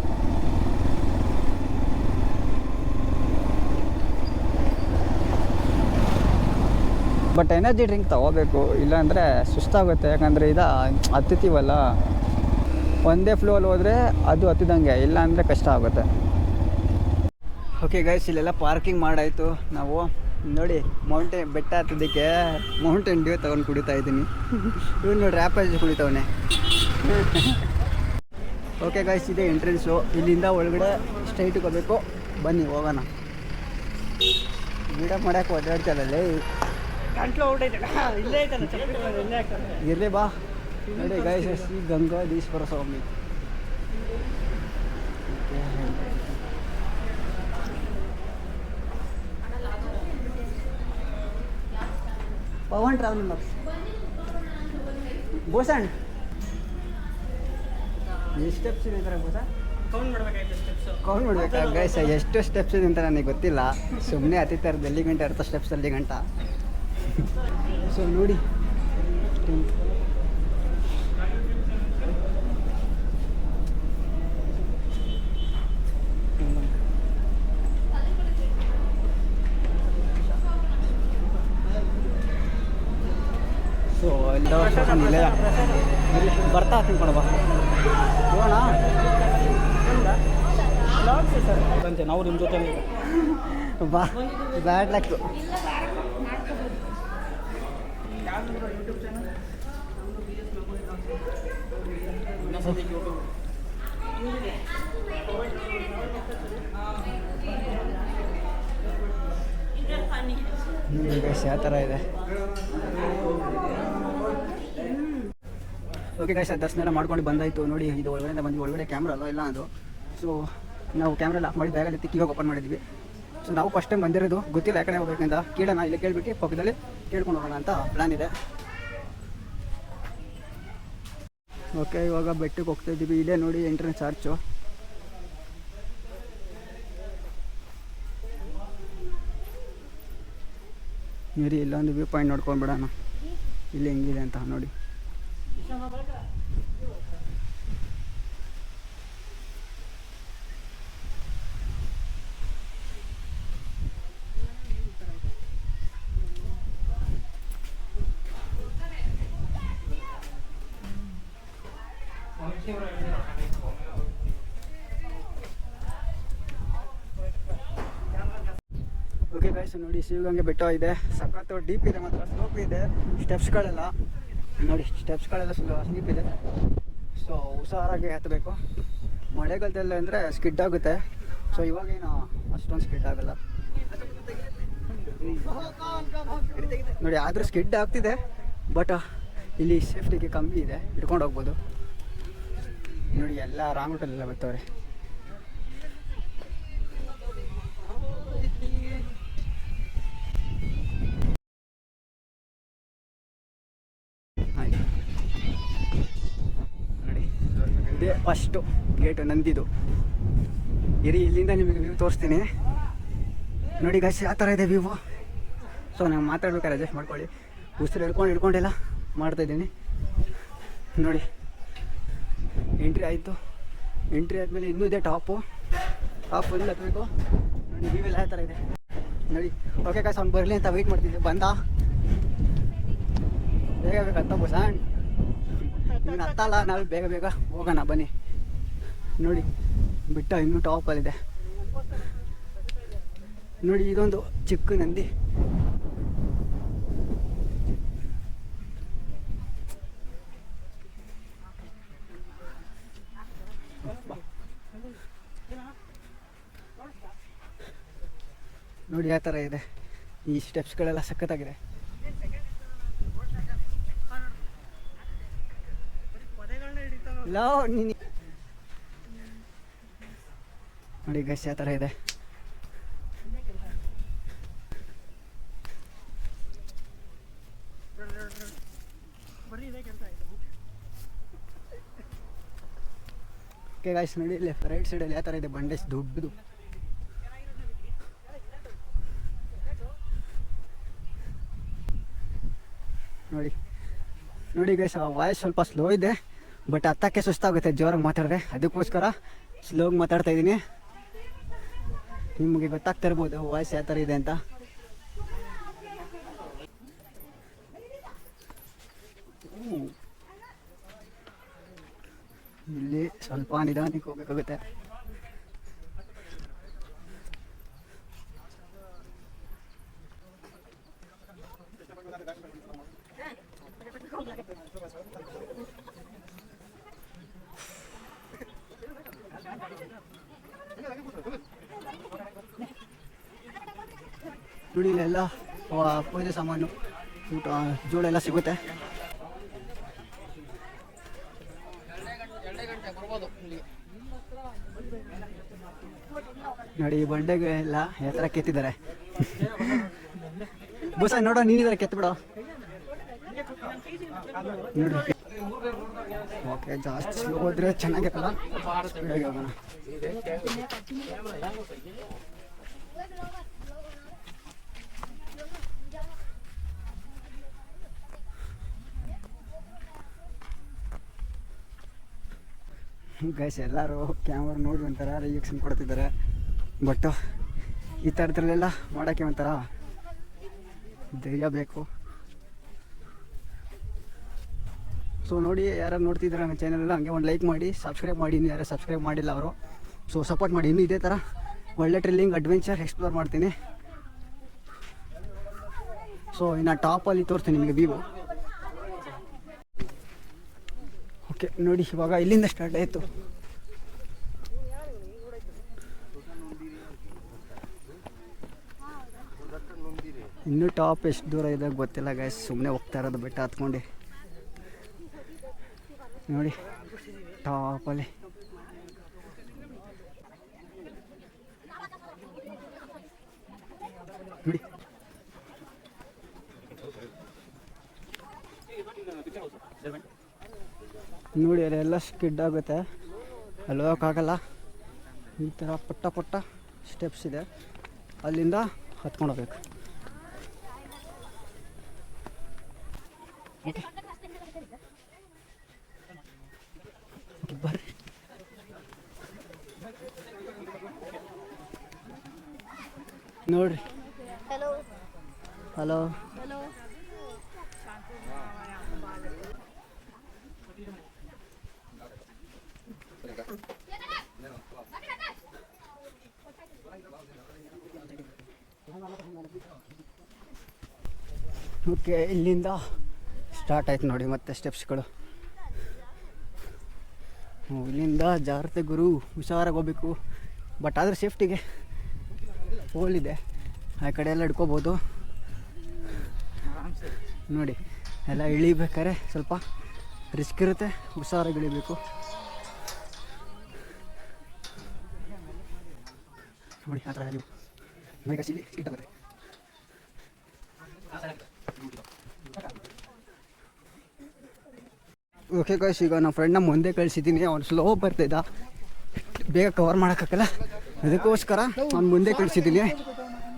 ಬಟ್ ಎನರ್ಜಿ ಡ್ರಿಂಕ್ ತೊಗೋಬೇಕು, ಇಲ್ಲಾಂದರೆ ಸುಸ್ತಾಗುತ್ತೆ. ಯಾಕಂದರೆ ಹತ್ತಿತೀವಲ್ಲ, ಒಂದೇ ಫ್ಲೋಲ್ಲಿ ಹೋದರೆ ಅದು ಹತ್ತಿದಂಗೆ, ಇಲ್ಲ ಅಂದರೆ ಕಷ್ಟ ಆಗುತ್ತೆ. ಓಕೆ ಗೈಸ್, ಇಲ್ಲೆಲ್ಲ ಪಾರ್ಕಿಂಗ್ ಮಾಡಾಯಿತು. ನಾವು ನೋಡಿ ಬೆಟ್ಟ ಹತ್ತೋದಕ್ಕೆ ಮೌಂಟೇನ್ ಡ್ಯೂ ತೊಗೊಂಡು ಕುಡಿತಾ ಇದ್ದೀನಿ. ಇವ್ನು ನೋಡಿ ರ್ಯಾಪಲ್ ಕುಡಿತವನೆ. ಓಕೆ ಗೈಸ್, ಇದೆ ಎಂಟ್ರೆನ್ಸು. ಇಲ್ಲಿಂದ ಒಳಗಡೆ ಸ್ಟ್ರೈಟಿಗೆ ಹೋಗಬೇಕು. ಬನ್ನಿ ಹೋಗೋಣ. ಗಿಡ ಮಾಡೋಕ್ಕೆ ಓಡಾಡ್ತಾರಲ್ಲೇ ಇರಲಿ ಬಾ. ನೋಡಿ ಗೈಸ್, ಶ್ರೀ ಗಂಗಾಧೀಶ್ವರ ಸ್ವಾಮಿ. ಪವನ್ ಟ್ರಾವೆಲಿಂಗ್ ಬೋಸಣ್ ಎಷ್ಟು ಸ್ಟೆಪ್ಸ್ ಇದೆ ಥರ ಬೋಸ ಕೌಂಟ್ ಮಾಡ್ಬೇಕಾ ಗೈಸ್? ಎಷ್ಟು ಸ್ಟೆಪ್ಸ್ ಇದೆ ಅಂತ ನನಗೆ ಗೊತ್ತಿಲ್ಲ. ಸುಮ್ಮನೆ ಹತ್ತಿತ್ತಾರೆ ಎಲ್ಲಿ ಗಂಟೆ ಇರ್ತಾ ಸ್ಟೆಪ್ಸ್ ಅಲ್ಲಿ ಗಂಟ. ಸೊ ನೋಡಿ ಸೊ ಇಲ್ಲೇ ಬರ್ತಾ ತಿನ್ಕೊಳಬಾ ಹೋಗೋಣ. ನಾವು ನಿಮ್ಮ ಜೊತೆ ಬಾ, ಬ್ಯಾಡ್ ಲಕ್. ಯಾವ ಥರ ಇದೆ. ಓಕೆ ಗೈಸ್, ದರ್ಶನ ಎಲ್ಲ ಮಾಡ್ಕೊಂಡು ಬಂದಾಯಿತು. ನೋಡಿ ಇದು ಒಳಗಡೆ ಬಂದು ಒಳಗಡೆ ಕ್ಯಾಮ್ರಾ ಅಲ್ಲ ಇಲ್ಲ ಅದು. ಸೊ ನಾವು ಕ್ಯಾಮ್ರಾ ಲಾಕ್ ಮಾಡಿ ಬ್ಯಾಗಲ್ಲಿ ತಿಕ್ಕಿವಾಗ ಓಪನ್ ಮಾಡಿದ್ವಿ. ಸೊ ನಾವು ಫಸ್ಟ್ ಟೈಮ್ ಬಂದಿರೋದು, ಗೊತ್ತಿಲ್ಲ ಯಾಕಡೆ ಹೋಗ್ಬೇಕಂತ. ಕೇಳೋಣ, ಇಲ್ಲೇ ಕೇಳ್ಬಿಟ್ಟು ಪಕ್ಕದಲ್ಲಿ ಕೇಳ್ಕೊಂಡು ಹೋಗೋಣ ಅಂತ ಪ್ಲ್ಯಾನ್ ಇದೆ. ಓಕೆ, ಇವಾಗ ಬೆಟ್ಟಕ್ಕೆ ಹೋಗ್ತಾ ಇದ್ದೀವಿ. ಇಲ್ಲೇ ನೋಡಿ ಎಂಟ್ರೆನ್ಸ್ ಆರ್ಚು. ನೀರಿ ಇಲ್ಲೊಂದು ವ್ಯೂ ಪಾಯಿಂಟ್ ನೋಡ್ಕೊಂಡ್ಬಿಡೋಣ ಇಲ್ಲಿ ಹೆಂಗಿದೆ ಅಂತ ನೋಡಿ. ಓಕೆ ಗೈಸ್, ನೋಡಿ ಶಿವಗಂಗೆ ಬೆಟ್ಟ ಇದೆ. ಸಖತ್ತು ಡೀಪ್ ಇದೆ, ಮಾತ್ರ ಸ್ಲೋಪ್ ಇದೆ. ಸ್ಟೆಪ್ಸ್ಗಳೆಲ್ಲ ನೋಡಿ, ಸ್ಟೆಪ್ಸ್ಗಳೆಲ್ಲ ಸ್ಲೀಪ್ ಇದೆ. ಸೊ ಹುಷಾರಾಗಿ ಹತ್ತಬೇಕು. ಮಳೆಗಾಲದಲ್ಲಿ ಅಂದರೆ ಸ್ಕಿಡ್ ಆಗುತ್ತೆ. ಸೊ ಇವಾಗೇನು ಅಷ್ಟೊಂದು ಸ್ಕಿಡ್ ಆಗಲ್ಲ ನೋಡಿ. ಆದರೂ ಸ್ಕಿಡ್ ಆಗ್ತಿದೆ, ಬಟ್ ಇಲ್ಲಿ ಸೇಫ್ಟಿಗೆ ಕಮ್ಮಿ ಇದೆ, ಹಿಡ್ಕೊಂಡು ಹೋಗ್ಬೋದು. ನೋಡಿ ಎಲ್ಲ ರಾಂಗ್ ರೂಟಲ್ಲೆಲ್ಲ ಬರ್ತಾವ್ರೆ. ನೋಡಿ ಇದೇ ಫಸ್ಟು ಗೇಟು ನಂದಿದು. ಇಲ್ಲಿಂದ ನಿಮಗೆ ವ್ಯೂ ತೋರಿಸ್ತೀನಿ ನೋಡಿ ಗೈಸ್, ಯಾವ ಥರ ಇದೆ ವ್ಯೂ. ಸೊ ನಾವು ಮಾತಾಡ್ಬೇಕಾದ್ರೆ ಅಡ್ಜಸ್ಟ್ ಮಾಡ್ಕೊಳ್ಳಿ. ಉಸಿರು ಹಿಡ್ಕೊಂಡೆಲ್ಲ ಮಾಡ್ತಾಯಿದ್ದೀನಿ ನೋಡಿ. ಎಂಟ್ರಿ ಆಯಿತು. ಎಂಟ್ರಿ ಆದಮೇಲೆ ಇನ್ನೂ ಇದೆ ಟಾಪು ಫುಲ್ ಹತ್ತಬೇಕು ನೋಡಿ. ವ್ಯೂ ಎಲ್ಲ ಯಾವ ಥರ ಇದೆ ನೋಡಿ. ಓಕೆ ಗೈಸ್, ಅವ್ನು ಬರಲಿ ಅಂತ ವೆಯ್ಟ್ ಮಾಡ್ತಿದ್ದೆ. ಬಂದ ಬೇಗ ಬೇಗ ಹತ್ತಪ್ಪ ಸಣ್ಣ. ಇನ್ನು ಹತ್ತಲ್ಲ, ನಾವು ಬೇಗ ಬೇಗ ಹೋಗೋಣ ಬನ್ನಿ. ನೋಡಿ ಬಿಟ್ಟ ಇನ್ನೂ ಟಾಪಲ್ಲಿದೆ ನೋಡಿ. ಇದೊಂದು ಚಿಕ್ಕ ನಂದಿ. ನೋಡಿ ಯಾವ ಥರ ಇದೆ, ಈ ಸ್ಟೆಪ್ಸ್ಗಳೆಲ್ಲ ಸಖತ್ತಾಗಿದೆ. ನೋಡಿ ಗೈಸ್ ಯಾವ ಥರ ಇದೆ. ಓಕೆ ಗಾಯ್ಸ್ ನೋಡಿ ಇಲ್ಲಿ ರೈಟ್ ಸೈಡಲ್ಲಿ ಯಾವ ಥರ ಇದೆ ಬಂಡೆ ದೊಡ್ಡದು. ನೋಡಿ ನೋಡಿ ಗೈಸ್ ವಾಯ್ಸ್ ಸ್ವಲ್ಪ ಸ್ಲೋ ಇದೆ, ಬಟ್ ಹತ್ತಕ್ಕೆ ಸುಸ್ತಾಗುತ್ತೆ ಜೋರಾಗಿ ಮಾತಾಡಿದ್ರೆ, ಅದಕ್ಕೋಸ್ಕರ ಸ್ಲೋಗಿ ಮಾತಾಡ್ತಾ ಇದ್ದೀನಿ. ನಿಮಗೆ ಗೊತ್ತಾಗ್ತಾ ಇರ್ಬೋದು ವಾಯ್ಸ್ ಯಾವ ಥರ ಇದೆ ಅಂತ. ಇಲ್ಲಿ ಸ್ವಲ್ಪ ನಿಧಾನಕ್ಕೆ ಹೋಗ್ಬೇಕಾಗುತ್ತೆ. ನೋಡಿ ಇಲ್ಲೆಲ್ಲ ಪೂಜೆ ಸಾಮಾನು, ಊಟ, ಜೋಳ ಎಲ್ಲ ಸಿಗುತ್ತೆ. ನೋಡಿ ಈ ಬಂಡೆಗೆ ಎಲ್ಲ ಯಾವ ಥರ ಕೆತ್ತಿದ್ದಾರೆ. ಬಸ್ ನೋಡೋ ನೀನಿದ್ದಾರೆ ಕೆತ್ತಬಿಡೋ. ನೋಡ್ರಿ ಓಕೆ, ಜಾಸ್ತಿ ಹೋದ್ರೆ ಚೆನ್ನಾಗಿರಲ್ಲ. ಗೈಸ್ ಎಲ್ಲರೂ ಕ್ಯಾಮ್ರಾ ನೋಡಿ ಒಂಥರ ರಿಯಾಕ್ಷನ್ ಕೊಡ್ತಿದ್ದಾರೆ, ಬಟ್ ಈ ಥರದ್ರಲ್ಲೆಲ್ಲ ಮಾಡೋಕ್ಕೆ ಒಂಥರ ಧೈರ್ಯ ಬೇಕು. ಸೊ ನೋಡಿ, ಯಾರು ನೋಡ್ತಿದ್ದಾರೆ ನನ್ನ ಚಾನಲೆಲ್ಲ ಹಂಗೆ ಒಂದು ಲೈಕ್ ಮಾಡಿ, ಸಬ್ಸ್ಕ್ರೈಬ್ ಮಾಡಿ. ಇನ್ನು ಯಾರು ಸಬ್ಸ್ಕ್ರೈಬ್ ಮಾಡಿಲ್ಲ ಅವರು, ಸೊ ಸಪೋರ್ಟ್ ಮಾಡಿ. ಇನ್ನೂ ಇದೇ ಥರ ಒಳ್ಳೆ ಟ್ರಿಲ್ಲಿಂಗ್ ಅಡ್ವೆಂಚರ್ ಎಕ್ಸ್ಪ್ಲೋರ್ ಮಾಡ್ತೀನಿ. ಸೊ ಇನ್ನು ಟಾಪಲ್ಲಿ ತೋರಿಸ್ತೀನಿ ನಿಮಗೆ ವ್ಯೂ. ಓಕೆ ನೋಡಿ, ಇವಾಗ ಇಲ್ಲಿಂದ ಸ್ಟಾರ್ಟ್ ಆಯಿತು. ಇನ್ನೂ ಟಾಪ್ ಎಷ್ಟು ದೂರ ಇದೆ ಗೊತ್ತಿಲ್ಲ ಗೈಸ್, ಸುಮ್ಮನೆ ಹೋಗ್ತಾ ಇರೋದು ಬೆಟ್ಟ ಹತ್ಕೊಂಡು. ನೋಡಿ ಟಾಪಲ್ಲಿ ನೋಡಿ. ನೋಡಿ ಅದೆಲ್ಲ ಸ್ಕಿಡ್ ಆಗುತ್ತೆ, ಅಲ್ಲಿ ಹೋಗೋಕ್ಕಾಗಲ್ಲ. ಈ ಥರ ಪುಟ್ಟ ಪುಟ್ಟ ಸ್ಟೆಪ್ಸ್ ಇದೆ, ಅಲ್ಲಿಂದ ಹತ್ಕೊಂಡು ಹೋಗ್ಬೇಕು. ಓಕೆ ಬರ್ರಿ. ನೋಡ್ರಿ, ಹಲೋ ಹಲೋ. ಓಕೆ, ಇಲ್ಲಿಂದ ಸ್ಟಾರ್ಟ್ ಆಯ್ತು ನೋಡಿ ಮತ್ತೆ ಸ್ಟೆಪ್ಸ್ಗಳು. ಇಲ್ಲಿಂದ ಜಾಗ್ರತೆ ಗುರು, ಹುಷಾರಾಗಿ ಹೋಗ್ಬೇಕು. ಬಟ್ ಆದರೆ ಸೇಫ್ಟಿಗೆ ಪೋಲ್ ಇದೆ, ಆ ಕಡೆ ಎಲ್ಲ ಹಿಡ್ಕೋಬೋದು. ನೋಡಿ ಎಲ್ಲ ಇಳಿಬೇಕಾದ್ರೆ ಸ್ವಲ್ಪ ರಿಸ್ಕ್ ಇರುತ್ತೆ, ಹುಷಾರಾಗಿ ಇಳಿಬೇಕು. ನೋಡಿ ಆ ಥರ ಬೇಗ ಸಿಲಿ ಇಟ್ಟಾಗುತ್ತೆ. ಓಕೆ ಗಾಯ್ಸ್, ಈಗ ನಮ್ಮ ಫ್ರೆಂಡ್ನ ಮುಂದೆ ಕಳಿಸಿದ್ದೀನಿ. ಅವ್ನು ಸ್ಲೋ ಬರ್ತಿದ್ದ, ಬೇಗ ಕವರ್ ಮಾಡೋಕ್ಕಾಗಲ್ಲ, ಅದಕ್ಕೋಸ್ಕರ ಅವ್ನು ಮುಂದೆ ಕಳಿಸಿದ್ದೀನಿ.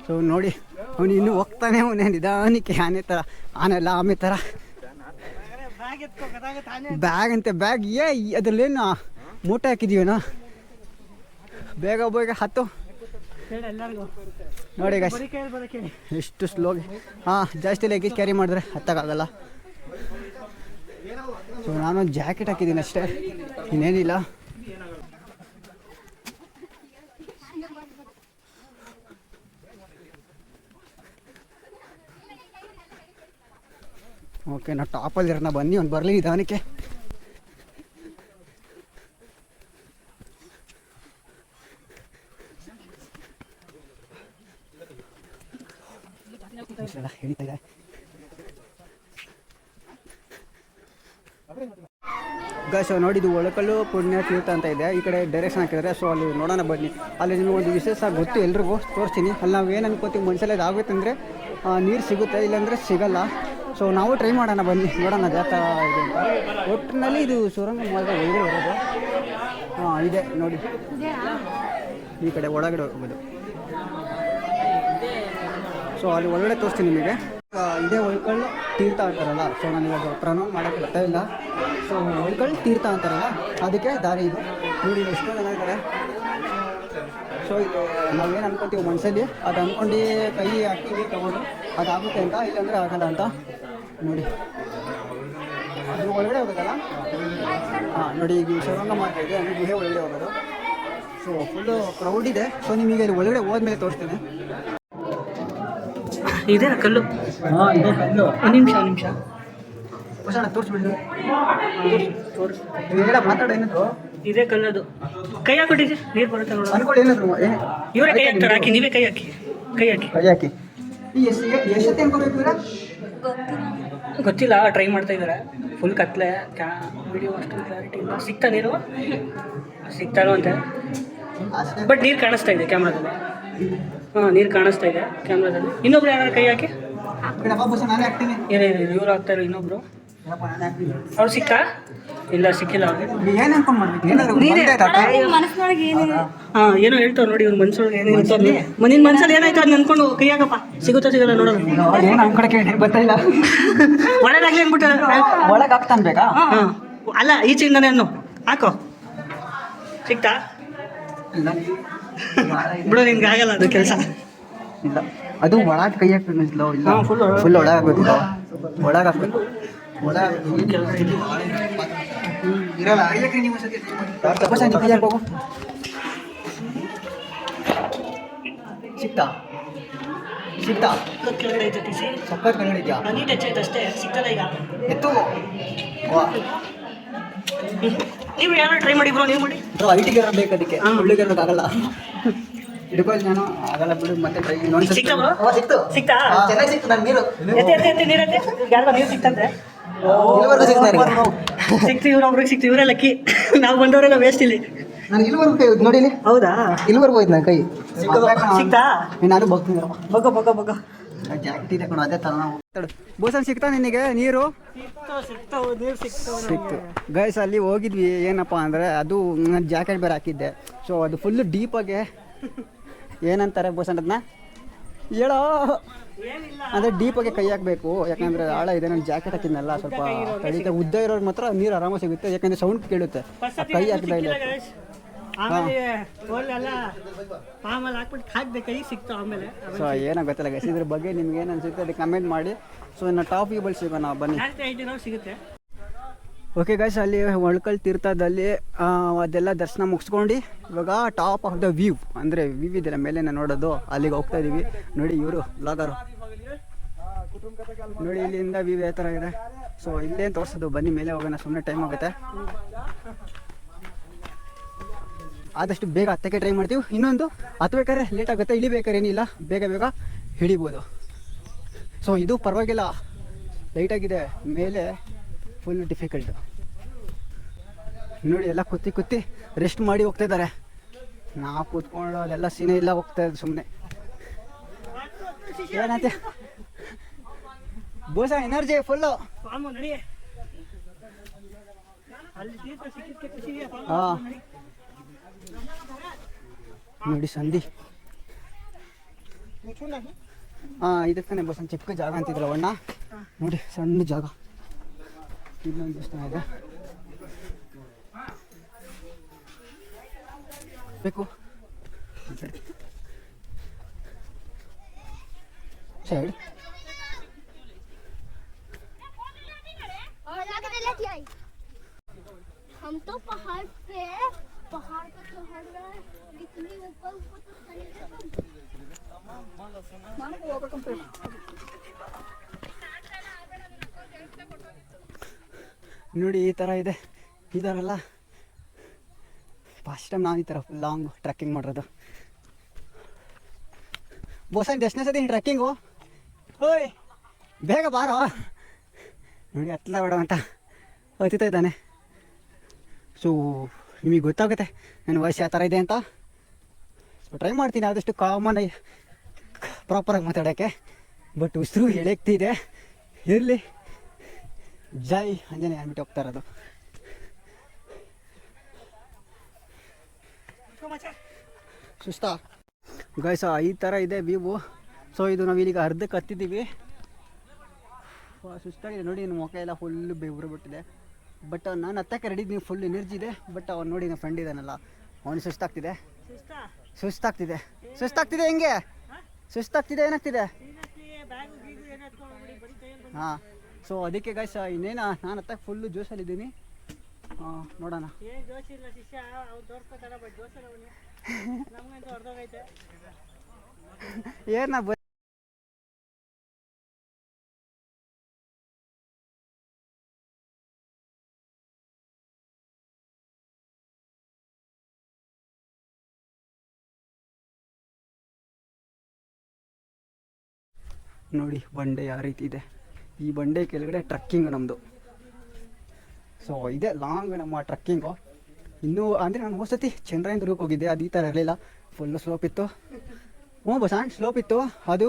ಸೊ ನೋಡಿ, ಅವನು ಇನ್ನೂ ಹೋಗ್ತಾನೆ, ಅವನೇ ನಿಧಾನಕ್ಕೆ ಆನೆ ಥರ, ಆನೆಲ್ಲ ಆಮೆ ಥರ. ಬ್ಯಾಗ್ ಅಂತೆ, ಬ್ಯಾಗ್ ಅದರಲ್ಲೇನು ಮೂಟೆ ಹಾಕಿದ್ದೀವನ, ಬೇಗ ಬೇಗ ಹತ್ತು. ನೋಡಿ ಗಾಯ್ಸ್ ಎಷ್ಟು ಸ್ಲೋಗಿ, ಜಾಸ್ತಿ ಲಗೇಜ್ ಕ್ಯಾರಿ ಮಾಡಿದ್ರೆ ಹತ್ತಕ್ಕಾಗಲ್ಲ. ಸೊ ನಾನು ಜಾಕೆಟ್ ಹಾಕಿದ್ದೀನಿ ಅಷ್ಟೇ, ಇನ್ನೇನಿಲ್ಲ. ಓಕೆ, ನಾವು ಟಾಪಲ್ಲಿರೋಣ, ಬನ್ನಿ ಒಂದು ಬರಲಿ ನಿಧಾನಕ್ಕೆ. ಹಿಡಿತಾ ಇದೆ. ಸೊ ನೋಡಿದ್ದು ಒಳಕಲ್ಲು ಪುಣ್ಯ ತೀರ್ಥ ಅಂತ ಇದೆ. ಈ ಕಡೆ ಡೈರೆಕ್ಷನ್ ಹಾಕಿದ್ದಾರೆ. ಸೊ ಅಲ್ಲಿ ನೋಡೋಣ ಬನ್ನಿ. ಅಲ್ಲಿ ನಿಮಗೆ ಒಂದು ವಿಶೇಷ ಗೊತ್ತು ಎಲ್ರಿಗೂ ತೋರಿಸ್ತೀನಿ. ಅಲ್ಲಿ ನಾವು ಏನು ಅನ್ಕೋತೀವಿ ಮನುಷ್ಯಲ್ಲ ಇದಾಗುತ್ತೆ ಅಂದರೆ ನೀರು ಸಿಗುತ್ತೆ, ಇಲ್ಲಾಂದರೆ ಸಿಗಲ್ಲ. ಸೊ ನಾವು ಟ್ರೈ ಮಾಡೋಣ ಬನ್ನಿ, ನೋಡೋಣ ಯಾವ ಥರ ಇದೆ ಅಂತ. ಒಟ್ಟಿನಲ್ಲಿ ಇದು ಸುರಂಗ ಮಾರ್ಗ ಒಳಗಡೆ ಬರೋದು. ಇದೆ ನೋಡಿ, ಈ ಕಡೆ ಒಳಗಡೆ ಹೋಗೋದು. ಸೊ ಅಲ್ಲಿ ಒಳಗಡೆ ತೋರಿಸ್ತೀನಿ ನಿಮಗೆ. ಇದೇ ಒಳ್ಕಲ್ಲು ತೀರ್ಥ ಅಂತಾರಲ್ಲ. ಸೊ ನನಗೆ ಪ್ರನೌನ್ಸ್ ಮಾಡೋಕ್ಕೆ ಬರ್ತಾ ಇಲ್ಲ. ಸೊ ಒಳ್ಕಲ್ಲು ತೀರ್ಥ ಅಂತಾರಲ್ಲ, ಅದಕ್ಕೆ ದಾರಿ ಇದು. ನೋಡಿ ಎಷ್ಟೋ ಜನ ಇದ್ದಾರೆ. ಸೊ ಇದು ನಾವೇನು ಅನ್ಕೊತೀವಿ ಮನಸ್ಸಲ್ಲಿ, ಅದು ಅಂದ್ಕೊಂಡು ಕೈ ಹಾಕ್ತೀವಿ ತಗೊಂಡು ಅದಾಗುತ್ತೆ ಅಂತ, ಇಲ್ಲಾಂದರೆ ಆಗಲ್ಲ ಅಂತ. ನೋಡಿ ಅದು ಒಳಗಡೆ ಹೋಗೋದಲ್ಲ. ನೋಡಿ ಈಗ ಸುರಂಗ ಮಾರ್ಗ ಇದೆ, ಅಂದರೆ ಗುಹೆ ಒಳಗಡೆ ಹೋಗೋದು. ಸೊ ಫುಲ್ಲು ಕ್ರೌಡ್ ಇದೆ. ಸೊ ನಿಮಗೆ ಇಲ್ಲಿ ಒಳಗಡೆ ಹೋದ್ಮೇಲೆ ತೋರಿಸ್ತೀನಿ. ಇದೇ ಕಲ್ಲು. ಇದೇ ಕಲ್ಲು. ಒಂದು ನಿಮಿಷ ಹೊಸ ತೋರಿಸ್ಬಿಡಿ. ಮಾತಾಡೋ ಏನಾದ್ರು. ಇದೇ ಕಲ್ಲದು. ಕೈ ಹಾಕೊಟ್ಟಿದ್ದೆ, ನೀರು ಬರುತ್ತೆ ನೋಡೋಣ. ಅನ್ಕೊಳ್ಳಿ ಏನಾದ್ರು. ಇವರೇ ಕೈ ಹಾಕ್ತಾರೆ, ಹಾಕಿ ನೀವೇ ಕೈ ಹಾಕಿ. ಕೈ ಹಾಕಿ. ಎಷ್ಟೊತ್ತೆ ಅನ್ಕೋಬೇಕು ಇವ್ರ? ಗೊತ್ತಿಲ್ಲ, ಟ್ರೈ ಮಾಡ್ತಾ ಇದ್ದಾರೆ. ಫುಲ್ ಕತ್ಲೆ, ವಿಡಿಯೋ ಅಷ್ಟು ಕ್ಲಾರಿಟಿ ಇಲ್ಲ. ಸಿಗ್ತಾ ನೀರು ಸಿಗ್ತಾರೋ ಅಂತ. ಬಟ್ ನೀರು ಕಾಣಿಸ್ತಾ ಇದೆ ಕ್ಯಾಮ್ರಾದಲ್ಲಿ. ನೀರು ಕಾಣಿಸ್ತಾ ಇದೆ ಕ್ಯಾಮ್ರಾದಲ್ಲಿ. ಇನ್ನೊಬ್ರು ಯಾರು ಕೈ ಹಾಕಿ. ನಾನೇ ಹಾಕ್ತೀನಿ. ಏನೇನು ಇವ್ರು ಹಾಕ್ತಾರೆ ಇನ್ನೊಬ್ರು. ಅವ್ರು ಸಿಕ್ಕಾ? ಇಲ್ಲ ಸಿಕ್ಕಿಲ್ಲ ಅವ್ರಿಗೆ. ಏನು ಅನ್ಕೊಂಡು ಮಾಡ್ಬೇಕು? ಏನೋ ಹೇಳ್ತಾವ್ ನೋಡಿ. ಇವ್ರ ಮನ್ಸೊಳಗೆ ಏನೇನು ನಿನ್ನ ಮನ್ಸಲ್ಲಿ ಏನಾಯ್ತು ಅದನ್ನ ಅನ್ಕೊಂಡು ಕೈ ಹಾಕಪ್ಪ. ಸಿಗುತ್ತಾ ಸಿಗಲ್ಲ ನೋಡೋಣ. ಏನು ನಮ್ಮ ಕಡೆ ಕೇಳಿ ಗೊತ್ತಾಯಿಲ್ಲ. ಒಳಗಾಗ್ಲಿ ಅನ್ಬಿಟ್ಟು ಒಳಗೆ ಹಾಕ್ತಾ ಅನ್ಬೇಕಾ? ಅಲ್ಲ, ಈಚೆಯಿಂದಾನೆ ಅನ್ನು ಹಾಕೋ. ಸಿಕ್ತಾ? ಬಿಡು, ನಿನ್ಗೆ ಆಗಲ್ಲ ಅದು ಕೆಲಸ. ಇಲ್ಲ, ಅದು ಒಳಗೆ ಕೈ ಹಾಕ್ಬೇಕು. ಫುಲ್ ಒಳಗೆ ಹಾಕ್ಬೇಕು. ಒಳಗೆ ಹಾಕ್ಬೇಕು. ಇರಲ್ಲ. ಸಿಕ್ತಾ ಕೆಳಗಡೆ ಐತೆ ಟಿಸಿ. ಸಕ್ಕತ್ ಕನ್ನಡ ಇದೆಯಾ? ನೀಟ್ ಹೆಚ್ಚಾಯ್ತು ಅಷ್ಟೇ, ಸಿಕ್ಕಲ್ಲ ಈಗ. ಎತ್ತು. ನೀವು ಯಾರು ಟ್ರೈ ಮಾಡಿ ಬ್ರೋ, ನೀವು ಮಾಡಿ. ಐಟಿಗೆ ಬೇಕು, ಅದಕ್ಕೆ ಹುಡುಗಿಗೆ ಆಗಲ್ಲ. ಹಿಡ್ಕೊಳ್ಳಿ ನಾನು ಆಗಲ್ಲ ಬಿಡು. ಮತ್ತೆ ಟ್ರೈ ಇನ್ನೊಂದು ಸಿಕ್ತಾ ಬ್ರೋ? ಸಿಕ್ತು. ಸಿಕ್ತಾ? ಚೆನ್ನಾಗಿ ಸಿಕ್ತು. ನಾನು ನೀರು ಎತ್ತೆ ನೀರತ್ತೆ ಯಾರು ನೀರು ಸಿಕ್ತಂತೆ. ಸಿಕ್ತು ಇವ್ರೊಬ್ರಿಗೆ ಸಿಕ್ತು. ಇವರೇ ಲಕ್ಕಿ. ನಾವು ಬಂದವರೆಲ್ಲ ವೇಸ್ಟ್ ಇಲ್ಲಿ. ನಾನು ಇಲ್ಲಿವರೆಗೂ ಕೈ ನೋಡಿ. ಹೌದಾ? ಇಲ್ಲಿವರೆಗೂ ಹೋಯ್ತು ನಾನು ಕೈ. ಸಿಕ್ತಾ? ನಾನು ಬರ್ತೀನಿ. ಬಗ್ಗ ಜಾಕೆಟ್ ಇದೆ ಕಣ, ಅದೇ ತರ. ಬೋಸನ್ ಸಿಕ್ತಾ ನಿನಗೆ ನೀರು? ಸಿಕ್ತು ಗೈಸ್. ಅಲ್ಲಿ ಹೋಗಿದ್ವಿ. ಏನಪ್ಪ ಅಂದರೆ ಅದು ನಾನು ಜಾಕೆಟ್ ಬೇರೆ ಹಾಕಿದ್ದೆ. ಸೊ ಅದು ಫುಲ್ಲು ಡೀಪಾಗೆ ಏನಂತಾರೆ ಬೋಸನ್ ಅದನ್ನ ಹೇಳೋ ಅಂದರೆ ಡೀಪಾಗೆ ಕೈ ಹಾಕಬೇಕು. ಯಾಕಂದರೆ ಆಳ ಇದೆ. ನಾನು ಜಾಕೆಟ್ ಹಾಕಿದ್ನಲ್ಲ, ಸ್ವಲ್ಪ ತಡಿತೆ. ಉದ್ದ ಇರೋರು ಮಾತ್ರ ನೀರು ಆರಾಮಾಗಿ ಸಿಗುತ್ತೆ, ಯಾಕಂದರೆ ಸೌಂಡ್ ಕೇಳುತ್ತೆ. ಕೈ ಹಾಕಿದ ಇಲ್ಲ. ಸೊ ಏನೋ ಗೊತ್ತಿಲ್ಲ ಗೈಸ್. ಇದ್ರ ಬಗ್ಗೆ ನಿಮ್ಗೆ ಏನು ಅನ್ಸುತ್ತೆ ಅದಕ್ಕೆ ಕಮೆಂಟ್ ಮಾಡಿ. ಸೊ ಇನ್ನು ಟಾಪಿಗೆ ಸಿಗೋಣ ಬನ್ನಿ. ಸಿಗುತ್ತೆ. ಓಕೆ ಗೈಸ್, ಅಲ್ಲಿ ಒಳ್ಕಲ್ ತೀರ್ಥದಲ್ಲಿ ಅದೆಲ್ಲ ದರ್ಶನ ಮುಗಿಸ್ಕೊಂಡು ಇವಾಗ ಟಾಪ್ ಆಫ್ ದ ವ್ಯೂ, ಅಂದರೆ ವ್ಯೂ ಇದೆಲ್ಲ ಮೇಲೆ ನೋಡೋದು, ಅಲ್ಲಿಗೆ ಹೋಗ್ತಾ ಇದ್ದೀವಿ. ನೋಡಿ ಇವರು ಬ್ಲಾಗರು. ನೋಡಿ ಇಲ್ಲಿಂದ ವ್ಯೂ ಯಾವ ಥರ ಇದೆ. ಸೊ ಇಲ್ಲೇನು ತೋರಿಸೋದು, ಬನ್ನಿ ಮೇಲೆ ಹೋಗೋಣ, ಸುಮ್ಮನೆ ಟೈಮ್ ಆಗುತ್ತೆ. ಆದಷ್ಟು ಬೇಗ ಹತ್ತಕ್ಕೆ ಟ್ರೈ ಮಾಡ್ತೀವಿ. ಇನ್ನೊಂದು ಹತ್ಬೇಕಾದ್ರೆ ಲೇಟ್ ಆಗುತ್ತೆ, ಇಳಿಬೇಕಾದ್ರೆ ಏನಿಲ್ಲ, ಬೇಗ ಹಿಡಿಬೋದು. ಸೊ ಇದು ಪರವಾಗಿಲ್ಲ, ಲೈಟಾಗಿದೆ. ಮೇಲೆ ಫುಲ್ ಡಿಫಿಕಲ್ಟ್. ನೋಡಿ ಎಲ್ಲ ಕುತ್ತಿ ರೆಸ್ಟ್ ಮಾಡಿ ಹೋಗ್ತಾ ಇದ್ದಾರೆ. ನಾವು ಕೂತ್ಕೊಂಡು ಅದೆಲ್ಲ ಸೀನೆ ಇಲ್ಲ, ಹೋಗ್ತಾ ಇದ್ದು ಸುಮ್ಮನೆ. ಏನಂತೆ ಬೋಸ ಎನರ್ಜಿ ಫುಲ್ಲು. ಹಾಂ ನೋಡಿ ಸಂಧಿ. ಇದಕ್ಕೆ ಬಸ್ ಚಿಕ್ಕ ಜಾಗ ಅಂತಿದ್ರಲ್ಲ ಅಣ್ಣ. ನೋಡಿ ಸಣ್ಣ ಜಾಗ. ಇನ್ನೊಂದು ಇಷ್ಟ ಇದೆ ಬೇಕು ಸೈಡ್. हम तो पहाड़ पे, पहाड़ पे चढ़ रहे हैं, कितनी ऊपर तो चले। ನೋಡಿ ಈ ಥರ ಇದೆ. ಈ ಥರ ಎಲ್ಲ ಫಸ್ಟ್ ಟೈಮ್ ನಾನು ಈ ಥರ ಲಾಂಗ್ ಟ್ರೆಕ್ಕಿಂಗ್ ಮಾಡಿರೋದು. ಬೋಸನ್ ಎಷ್ಟನೇ ಸತಿ ಟ್ರೆಕ್ಕಿಂಗು? ಓಯ್ ಬೇಗ ಬಾರೋ ನೋಡಿ ಹತ್ತಲ ಬೇಡ ಅಂತ ಹತ್ತಿತಾ ಇದ್ದಾನೆ. ಸೊ ನಿಮಗೆ ಗೊತ್ತಾಗುತ್ತೆ ನನ್ನ ವಯಸ್ಸು ಯಾವ ಥರ ಇದೆ ಅಂತ. ಸೊ ಟ್ರೈ ಮಾಡ್ತೀನಿ ಆದಷ್ಟು ಕಾಮನ್ ಪ್ರಾಪರಾಗಿ ಮಾತಾಡೋಕ್ಕೆ. ಬಟ್ ಉಸಿರು ಎಳೆಕ್ತಿದೆ. ಇರಲಿ, ಜೈ ಆಂಜನೇಯ ಅಂದ್ಬಿಟ್ಟು ಹೋಗ್ತಾ ಇರೋದು. ಸುಸ್ತಾ ಗಾಯ್ಸ, ಈ ಥರ ಇದೆ ವ್ಯೂವು. ಸೊ ಇದು ನಾವು ಇಲ್ಲಿಗೆ ಅರ್ಧಕ್ಕೆ ಹತ್ತಿದ್ದೀವಿ. ಸುಸ್ತಾಗಿದೆ ನೋಡಿ, ನನ್ನ ಮುಖ ಎಲ್ಲ ಫುಲ್ಲು ಬೆವರು ಬಿಟ್ಟಿದೆ. ಬಟ್ ನಾನು ಹತ್ತಕ್ಕೆ ರೆಡಿ ಇದ್ದೀನಿ, ಫುಲ್ ಎನರ್ಜಿ ಇದೆ. ಬಟ್ ಅವ್ನು ನೋಡಿ ನನ್ನ ಫ್ರೆಂಡ್ ಇದ್ದಾನಲ್ಲ, ಅವನು ಸುಸ್ತಾಗ್ತಿದೆ. ಹೆಂಗೆ ಸುಸ್ತಾಗ್ತಿದೆ, ಏನಾಗ್ತಿದೆ? ಹಾಂ, ಸೊ ಅದಕ್ಕೆ ಗಾಯ್ಸ ಇನ್ನೇನು ನಾನು ಹತ್ತಕ್ಕೆ ಫುಲ್ಲು ಜೋಶಲ್ಲಿದ್ದೀನಿ. ನೋಡೋಣ. ಏನ ನೋಡಿ ಬಂಡೆ ಯಾವ ರೀತಿ ಇದೆ. ಈ ಬಂಡೆ ಕೆಳಗಡೆ ಟ್ರಕ್ಕಿಂಗ್ ನಮ್ಮದು. ಸೊ ಇದೆ ಲಾಂಗ್ ನಮ್ಮ ಟ್ರಕ್ಕಿಂಗು. ಇನ್ನೂ ಅಂದರೆ ನಾನು ಹೋದ್ಸತಿ ಚಂದ್ರಾಯನ ದುರ್ಗಕ್ಕೆ ಹೋಗಿದ್ದೆ, ಅದು ಈ ಥರ ಇರಲಿಲ್ಲ, ಫುಲ್ಲು ಸ್ಲೋಪ್ ಇತ್ತು. ಸಣ್ಣ ಸ್ಲೋಪ್ ಇತ್ತು ಅದು.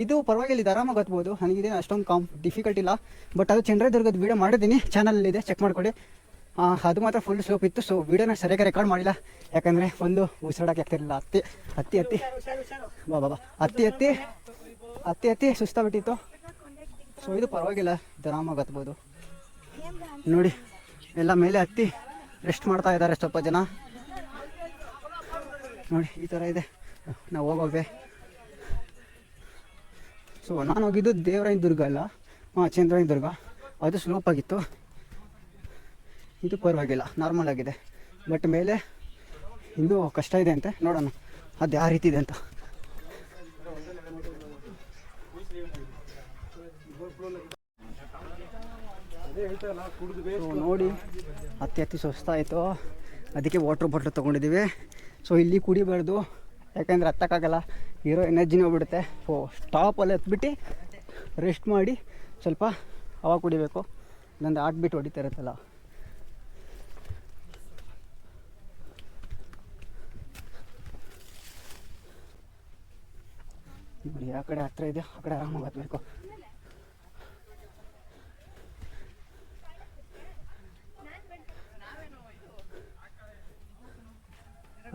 ಇದು ಪರವಾಗಿಲ್ಲ, ಇದು ಆರಾಮಾಗಿ ಹತ್ಬೋದು. ನನಗಿದೆ ಅಷ್ಟೊಂದು ಡಿಫಿಕಲ್ಟ್ ಇಲ್ಲ. ಬಟ್ ಅದು ಚಂದ್ರದುರ್ಗದ ವೀಡಿಯೋ ಮಾಡಿದ್ದೀನಿ, ಚಾನಲಲ್ಲಿದೆ, ಚೆಕ್ ಮಾಡ್ಕೊಳ್ಳಿ. ಅದು ಮಾತ್ರ ಫುಲ್ ಸ್ಲೋಪ್ ಇತ್ತು. ಸೊ ವೀಡಿಯೋನ ಸರಿಯಾಗಿ ರೆಕಾರ್ಡ್ ಮಾಡಿಲ್ಲ, ಯಾಕಂದರೆ ಫುಲ್ಲು ಉಸಿರಾಡೋಕೆ ಆಗ್ತಿರಲಿಲ್ಲ. ಹತ್ತಿ ಸುಸ್ತಾಗ್ಬಿಟ್ಟಿತ್ತು. ಸೊ ಇದು ಪರವಾಗಿಲ್ಲ, ಆರಾಮಾಗಿ ಹತ್ಬೋದು. ನೋಡಿ ಎಲ್ಲ ಮೇಲೆ ಹತ್ತಿ ರೆಸ್ಟ್ ಮಾಡ್ತಾ ಇದ್ದಾರೆ ಸ್ವಲ್ಪ ಜನ. ನೋಡಿ ಈ ಥರ ಇದೆ, ನಾವು ಹೋಗೋವೆ. ಸೊ ನಾನು ಹೋಗಿದ್ದು ದೇವರಾಯನ ದುರ್ಗ ಅಲ್ಲ, ಚಂದ್ರಾಯನ ದುರ್ಗ. ಅದು ಸ್ಲೋಪ್ ಆಗಿತ್ತು, ಇದು ಪರವಾಗಿಲ್ಲ, ನಾರ್ಮಲ್ ಆಗಿದೆ. ಬಟ್ ಮೇಲೆ ಇನ್ನೂ ಕಷ್ಟ ಇದೆ ಅಂತೆ, ನೋಡೋಣ ಅದು ಯಾವ ರೀತಿ ಇದೆ ಅಂತ. ನೋಡಿ ಹತ್ತಿ ಸುಸ್ತಾಯಿತು, ಅದಕ್ಕೆ ವಾಟ್ರ್ ಬಾಟ್ಲು ತೊಗೊಂಡಿದ್ದೀವಿ. ಸೊ ಇಲ್ಲಿ ಕುಡಿಬಾರ್ದು, ಯಾಕೆಂದರೆ ಹತ್ತಕ್ಕಾಗಲ್ಲ, ಇರೋ ಎನರ್ಜಿನೇ ಹೋಗ್ಬಿಡುತ್ತೆ. ಸೊ ಸ್ಟಾಪಲ್ಲಿ ಹತ್ಬಿಟ್ಟು ರೆಸ್ಟ್ ಮಾಡಿ ಸ್ವಲ್ಪ ಹವಾ ಕುಡಿಬೇಕು, ಇಲ್ಲಾಂದರೆ ಆಟ್ಬಿಟ್ಟು ಹೊಡಿತಾ ಇರುತ್ತಲ್ಲ. ನೋಡಿ ಆ ಕಡೆ ಹತ್ತಿರ ಇದೆ, ಆ ಕಡೆ ಆರಾಮಾಗಿ ಹತ್ತಬೇಕು.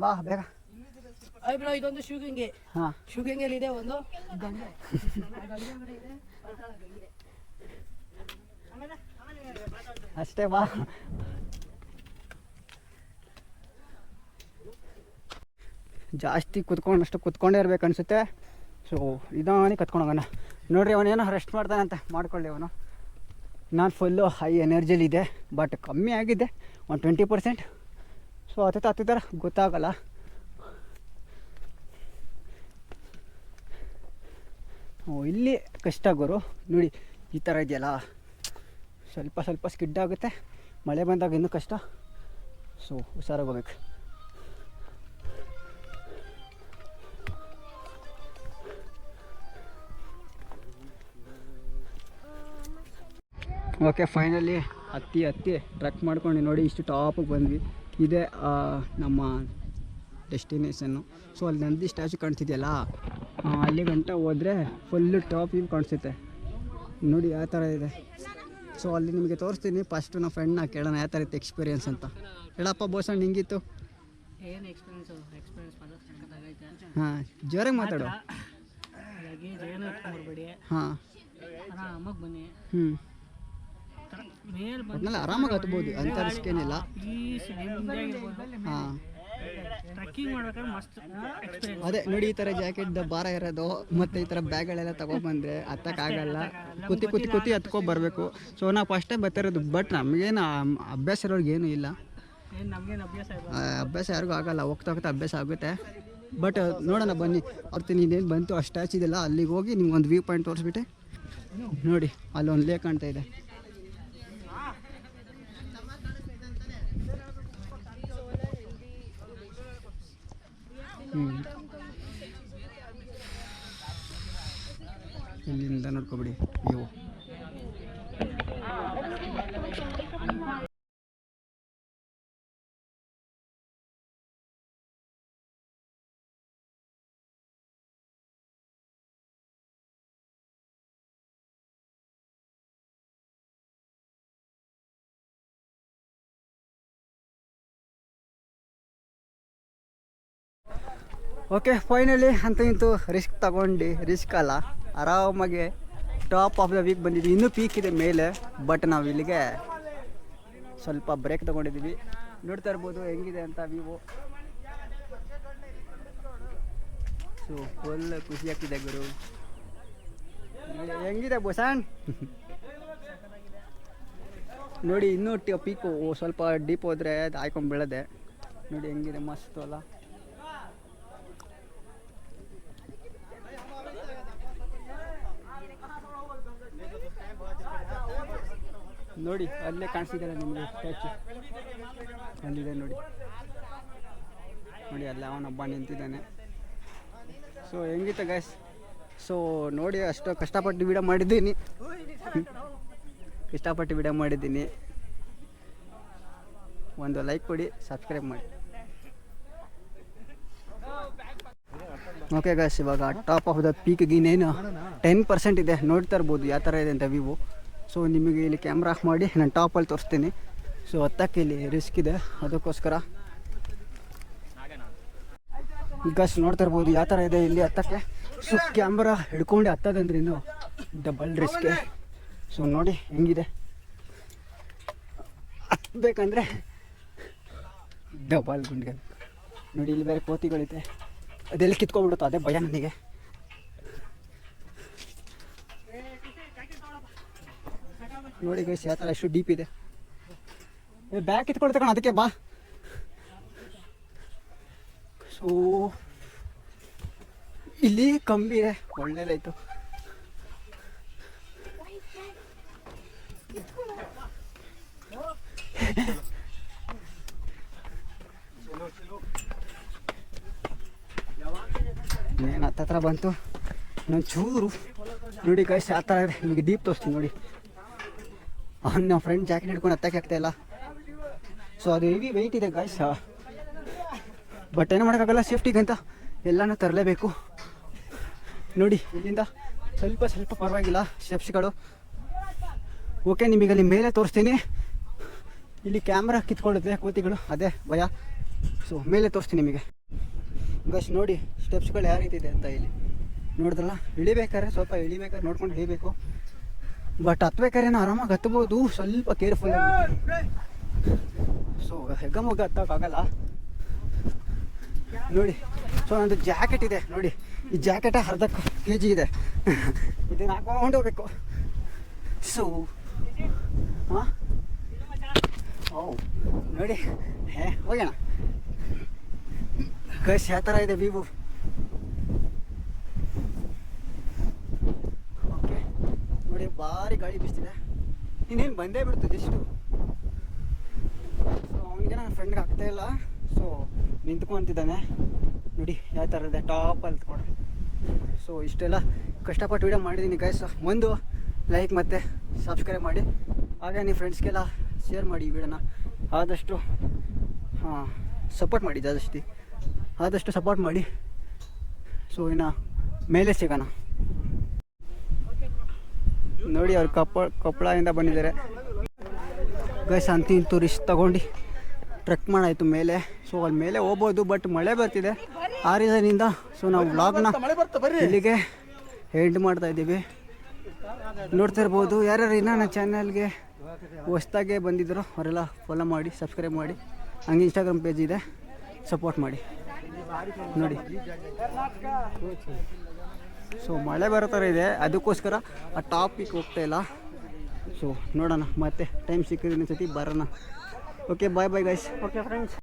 ಬಾ ಬೇಗ. ಇದೊಂದು ಶಿವಗಂಗೆ. ಹಾಂ, ಶಿವಗಂಗೆಯಲ್ಲಿ ಇದೆ ಒಂದು ಗಂಗೆ. ಅಷ್ಟೇ ಬಾ. ಜಾಸ್ತಿ ಕುತ್ಕೊಂಡೇ ಇರ್ಬೇಕು ಅನಿಸುತ್ತೆ. ಸೊ ನಿಧಾನಕ್ಕೆ ಕತ್ಕೊಂಡು ಹೋಗೋಣ. ನೋಡಿರಿ, ಅವನೇನೋ ರೆಸ್ಟ್ ಮಾಡ್ತಾನಂತೆ, ಮಾಡ್ಕೊಳ್ಳಿ ಅವನು. ನಾನು ಫುಲ್ಲು ಹೈ ಎನರ್ಜಿಲಿದೆ, ಬಟ್ ಕಮ್ಮಿ ಆಗಿದೆ, ಒಂದು 20%. ಸೊ ಹತ್ತಿರ ಗೊತ್ತಾಗಲ್ಲ. ಇಲ್ಲಿ ಕಷ್ಟ ಗುರು. ನೋಡಿ ಈ ಥರ ಇದೆಯಲ್ಲ, ಸ್ವಲ್ಪ ಸ್ಕಿಡ್ ಆಗುತ್ತೆ. ಮಳೆ ಬಂದಾಗ ಇನ್ನೂ ಕಷ್ಟ. ಸೊ ಹುಷಾರಾಗಿ ಹೋಗ್ಬೇಕು. ಓಕೆ, ಫೈನಲಿ ಹತ್ತಿ ಟ್ರಕ್ ಮಾಡ್ಕೊಂಡು ನೋಡಿ ಇಷ್ಟು ಟಾಪಿಗೆ ಬಂದ್ವಿ. ಇದೇ ನಮ್ಮ ಡೆಸ್ಟಿನೇಷನ್ನು. ಸೊ ಅಲ್ಲಿ ನಂದಿ ಸ್ಟ್ಯಾಚು ಕಾಣಿಸ್ತಿದೆಯಲ್ಲ, ಅಲ್ಲಿ ಗಂಟ ಹೋದರೆ ಫುಲ್ಲು ಟಾಪ್ ವ್ಯೂ ಕಾಣಿಸುತ್ತೆ. ನೋಡಿ ಯಾವ ಥರ ಇದೆ. ಸೊ ಅಲ್ಲಿ ನಿಮಗೆ ತೋರಿಸ್ತೀನಿ. ಫಸ್ಟು ನಮ್ಮ ಫ್ರೆಂಡ್ನ ಕೇಳೋಣ ಯಾವ ಥರ ಇತ್ತು ಎಕ್ಸ್ಪೀರಿಯನ್ಸ್ ಅಂತ. ಹೇಳಪ್ಪ ಬೋಸಣ್ಣ, ನಿಂಗಿತ್ತು? ಏನು ಎಕ್ಸ್ಪೀರಿಯನ್ಸ್ ಹಾಂ, ಜೋರಾಗಿ ಮಾತಾಡು. ಹಾಂ, ಆರಾಮಾಗಿ ಬನ್ನಿ. ಒಟ್ನಲ್ಲಿ ಆರಾಮಾಗಿ ಹತ್ಬೋದು, ಅಂಥ ರಿಸ್ಕ್ ಏನಿಲ್ಲ. ಹಾಂ, ಟ್ರೆಕ್ಕಿಂಗ್ ಮಾಡ್ಬೇಕಾದ್ರೆ ಮಸ್ತ್ ಎಕ್ಸ್ಪೀರಿಯನ್ಸ್. ಅದೇ ನೋಡಿ, ಈ ಥರ ಜಾಕೆಟ್ ಭಾರ ಇರೋದು ಮತ್ತು ಈ ಥರ ಬ್ಯಾಗ್ಗಳೆಲ್ಲ ತೊಗೊಬಂದರೆ ಹತ್ತಕ್ಕಾಗಲ್ಲ. ಕುತ್ತಿ ಹತ್ಕೊಬರ್ಬೇಕು. ಸೊ ನಾವು ಫಸ್ಟೇ ಬರ್ತಿರೋದು. ಬಟ್ ನಮಗೇನು ಅಭ್ಯಾಸ ಇರೋರ್ಗೆ ಏನೂ ಇಲ್ಲ, ನಮಗೇನು ಅಭ್ಯಾಸ ಯಾರಿಗೂ ಆಗಲ್ಲ. ಹೋಗ್ತಾ ಅಭ್ಯಾಸ ಆಗುತ್ತೆ. ಬಟ್ ನೋಡೋಣ ಬನ್ನಿ. ಅವ್ರ್ತೀನಿ ಇನ್ನೇನು ಬಂತು ಅಷ್ಟು ಹಚ್ಚಿದೆಲ್ಲ, ಅಲ್ಲಿಗೆ ಹೋಗಿ ನಿಮ್ಗೆ ಒಂದು ವ್ಯೂ ಪಾಯಿಂಟ್ ತೋರಿಸ್ಬಿಟ್ಟೆ. ನೋಡಿ ಅಲ್ಲೊಂದು ಲೇಕ್ ಕಾಣ್ತಾ ಇದೆ. ಹೇಳಬೇಕು ಬಿಡಿ ನೀವು. ಓಕೆ ಫೈನಲಿ ಅಂತೂ ಇಂತೂ ರಿಸ್ಕ್ ತಗೊಂಡು, ರಿಸ್ಕ್ ಅಲ್ಲ, ಆರಾಮಾಗಿ ಟಾಪ್ ಆಫ್ ದ ವೀಕ್ ಬಂದಿದ್ವಿ. ಇನ್ನೂ ಪೀಕ್ ಇದೆ ಮೇಲೆ, ಬಟ್ ನಾವು ಇಲ್ಲಿಗೆ ಸ್ವಲ್ಪ ಬ್ರೇಕ್ ತೊಗೊಂಡಿದ್ದೀವಿ. ನೋಡ್ತಾ ಇರ್ಬೋದು ಹೆಂಗಿದೆ ಅಂತ ವ್ಯೂ. ಸೊ ಫುಲ್ ಖುಷಿ ಆಗ್ತಿದೆ ಗುರು. ಹೆಂಗಿದೆ ಬೊಸಾನ್? ನೋಡಿ ಇನ್ನೂ ಪೀಕು ಸ್ವಲ್ಪ ಡೀಪ್ ಹೋದರೆ ಅದು ಹಾಯ್ಕೊಂಡು ಬೀಳದೆ. ನೋಡಿ ಹೆಂಗಿದೆ, ಮಸ್ತು ಅಲ್ಲ. ನೋಡಿ ಅಲ್ಲೇ ಕಾಣಿಸಿದ್ದಾರೆ ನಿಮಗೆ ಸ್ಟ್ಯಾಚು, ಅಲ್ಲಿದೆ ನೋಡಿ. ನೋಡಿ ಅಲ್ಲಿ ಅವನೊಬ್ಬ ನಿಂತಿದ್ದಾನೆ. ಸೊ ಹೆಂಗಿತ್ತು ಗೈಸ್? ಸೊ ನೋಡಿ ಅಷ್ಟು ಕಷ್ಟಪಟ್ಟು ವಿಡಿಯೋ ಮಾಡಿದ್ದೀನಿ, ಒಂದು ಲೈಕ್ ಕೊಡಿ, ಸಬ್ಸ್ಕ್ರೈಬ್ ಮಾಡಿ. ಓಕೆ ಗೈಸ್, ಇವಾಗ ಟಾಪ್ ಆಫ್ ದ ಪೀಕ್ಗೆ ಇನ್ನೇನು 10% ಇದೆ. ನೋಡ್ತಾ ಇರ್ಬೋದು ಯಾವ ಥರ ಇದೆ ಅಂತ ವ್ಯೂ. ಸೊ ನಿಮಗೆ ಇಲ್ಲಿ ಕ್ಯಾಮ್ರಾ ಆಫ್ ಮಾಡಿ ನಾನು ಟಾಪಲ್ಲಿ ತೋರಿಸ್ತೀನಿ. ಸೊ ಹತ್ತಕ್ಕೆ ಇಲ್ಲಿ ರಿಸ್ಕ್ ಇದೆ, ಅದಕ್ಕೋಸ್ಕರ ಈಗ ನೋಡ್ತಾ ಇರ್ಬೋದು ಯಾವ ಥರ ಇದೆ ಇಲ್ಲಿ ಹತ್ತಕ್ಕೆ. ಸೊ ಕ್ಯಾಮ್ರಾ ಹಿಡ್ಕೊಂಡು ಹತ್ತದಂದ್ರೆ ಇನ್ನು ಡಬಲ್ ರಿಸ್ಕೆ. ಸೊ ನೋಡಿ ಹೆಂಗಿದೆ, ಹತ್ತಬೇಕಂದ್ರೆ ಡಬಲ್ ಗುಂಡಿಗೆ. ನೋಡಿ ಇಲ್ಲಿ ಬೇರೆ ಕೋತಿಗಳಿದೆ, ಅದೆಲ್ಲ ಕಿತ್ಕೊಂಡ್ಬಿಡುತ್ತೆ, ಅದೇ ಭಯ ನನಗೆ. ನೋಡಿ ಗೈಸ್ ಯಾವ ಥರ ಎಷ್ಟು ಡೀಪ್ ಇದೆ. ಬ್ಯಾಗ್ ಕಿತ್ಕೊಳ್ತೆ ಕಣ, ಅದಕ್ಕೆ ಬಾ. ಸೊ ಇಲ್ಲಿ ಕಂಬಿ ಇದೆ, ಒಳ್ಳೇದಾಯ್ತು. ಏನು ಹತ್ತತ್ರ ಬಂತು ಇನ್ನೊಂದು ಚೂರು. ನೋಡಿ ಗೈಸ್ ಯಾವ ಥರ ಇದೆ, ನಿಮಗೆ ಡೀಪ್ ತೋರಿಸ್ತೀನಿ ನೋಡಿ. ಅವ್ನು ನಮ್ಮ ಫ್ರೆಂಡ್ ಜಾಕೆಟ್ ಹಿಡ್ಕೊಂಡು ಹತ್ತಕ್ಕೆ ಆಗ್ತಾಯಿಲ್ಲ. ಸೊ ಅದು ಹೆವಿ ವೆಯ್ಟ್ ಇದೆ ಗಾಯ್ಸ್, ಬಟ್ ಏನು ಮಾಡೋಕ್ಕಾಗಲ್ಲ, ಸೇಫ್ಟಿಗಂತ ಎಲ್ಲನೂ ತರಲೇಬೇಕು. ನೋಡಿ ಇಲ್ಲಿಂದ ಸ್ವಲ್ಪ ಪರವಾಗಿಲ್ಲ ಸ್ಟೆಪ್ಸ್ಗಳು. ಓಕೆ, ನಿಮಗೆ ಅಲ್ಲಿ ಮೇಲೆ ತೋರಿಸ್ತೀನಿ. ಇಲ್ಲಿ ಕ್ಯಾಮ್ರಾ ಕಿತ್ಕೊಳ್ಳುತ್ತೆ ಕೋತಿಗಳು, ಅದೇ ಭಯ. ಸೊ ಮೇಲೆ ತೋರಿಸ್ತೀನಿ ನಿಮಗೆ ಗೈಸ್. ನೋಡಿ ಸ್ಟೆಪ್ಸ್ಗಳು ಯಾವ ರೀತಿ ಇದೆ ಅಂತ ಇಲ್ಲಿ ನೋಡಿದ್ರಲ್ಲ. ಇಳಿಬೇಕಾದ್ರೆ ಸ್ವಲ್ಪ ನೋಡ್ಕೊಂಡು ಇಳಿಬೇಕು, ಬಟ್ ಹತ್ಬೇಕಾದ್ರೆ ಆರಾಮಾಗಿ ಹತ್ಬೋದು, ಸ್ವಲ್ಪ ಕೇರ್ಫುಲ್ ಆಗಿ. ಸೊ ಹೆಗ್ಗಮಗ್ಗ ಹತ್ತೋಕ್ಕಾಗಲ್ಲ ನೋಡಿ. ಸೊ ನಂದು ಜಾಕೆಟ್ ಇದೆ ನೋಡಿ, ಈ ಜಾಕೆಟ್ ಅರ್ಧ kg ಇದೆ, ಇದನ್ನು ಹಾಕೊಂಡು ಹೋಗ್ಬೇಕು. ಸೊ ಹಾಂ ನೋಡಿ ಹೋಗೋಣ ಗೈಸ್ ಯಾವ ಥರ ಇದೆ ವ್ಯೂ. ಓಕೆ ನೋಡಿ ಭಾರಿ ಗಾಳಿ ಬೀಸ್ತಿದೆ, ಇನ್ನೇನು ಬಂದೇ ಬಿಡ್ತು ಜಸ್ಟು. ಸೊ ಅವನಿಗೆ ನನ್ನ ಫ್ರೆಂಡ್ಗೆ ಆಗ್ತಾಯಿಲ್ಲ, ಸೊ ನಿಂತ್ಕೊಂತಿದ್ದಾನೆ ನೋಡಿ ಯಾವ ಥರ ಇದೆ ಟಾಪಲ್ಲಿ ತಗೊಂಡ್ರೆ. ಸೊ ಇಷ್ಟೆಲ್ಲ ಕಷ್ಟಪಟ್ಟು ವೀಡಿಯೋ ಮಾಡಿದ್ದೀನಿ ಗೈಸ್. ಒಂದು ಲೈಕ್ ಮತ್ತು ಸಬ್ಸ್ಕ್ರೈಬ್ ಮಾಡಿ, ಹಾಗೆ ನಿಮ್ಮ ಫ್ರೆಂಡ್ಸ್ಗೆಲ್ಲ ಶೇರ್ ಮಾಡಿ ಈ ವಿಡಿಯೋನ. ಆದಷ್ಟು ಸಪೋರ್ಟ್ ಮಾಡಿ, ಆದಷ್ಟು ಸಪೋರ್ಟ್ ಮಾಡಿ. ಸೊ ಇನ್ನು ಮೇಲೆ ಸಿಗೋಣ. ನೋಡಿ ಅವ್ರು ಕೊಪ್ಪಳದಿಂದ ಬಂದಿದ್ದಾರೆ ಗೈಸ್. ಇಂತೂ ರಿಸ್ಕ್ ತಗೊಂಡು ಟ್ರೆಕ್ ಮಾಡಾಯಿತು ಮೇಲೆ. ಸೊ ಅಲ್ಲಿ ಮೇಲೆ ಹೋಗ್ಬೋದು, ಬಟ್ ಮಳೆ ಬರ್ತಿದೆ, ಆ ರೀಸನಿಂದ ಸೊ ನಾವು ವ್ಲಾಗ್ನ ಇಲ್ಲಿಗೆ ಎಂಡ್ ಮಾಡ್ತಾಯಿದ್ದೀವಿ. ನೋಡ್ತಾ ಇರ್ಬೋದು, ಯಾರ್ಯಾರು ಇನ್ನೂ ನನ್ನ ಚಾನಲ್ಗೆ ಹೊಸ್ದಾಗೆ ಬಂದಿದ್ರು ಅವರೆಲ್ಲ ಫಾಲೋ ಮಾಡಿ, ಸಬ್ಸ್ಕ್ರೈಬ್ ಮಾಡಿ. ಹಂಗೆ ಇನ್ಸ್ಟಾಗ್ರಾಮ್ ಪೇಜ್ ಇದೆ, ಸಪೋರ್ಟ್ ಮಾಡಿ ನೋಡಿ. ಸೊ ಮಳೆ ಬರೋ ಥರ ಇದೆ, ಅದಕ್ಕೋಸ್ಕರ ಆ ಟಾಪಿಕ್ ಹೋಗ್ತಾಯಿಲ್ಲ. ಸೊ ನೋಡೋಣ, ಮತ್ತೆ ಟೈಮ್ ಸಿಕ್ಕಿದ್ರೆ ಇನ್ನೊಂದು ಸತಿ ಬರೋಣ. Okay, bye guys. Okay friends.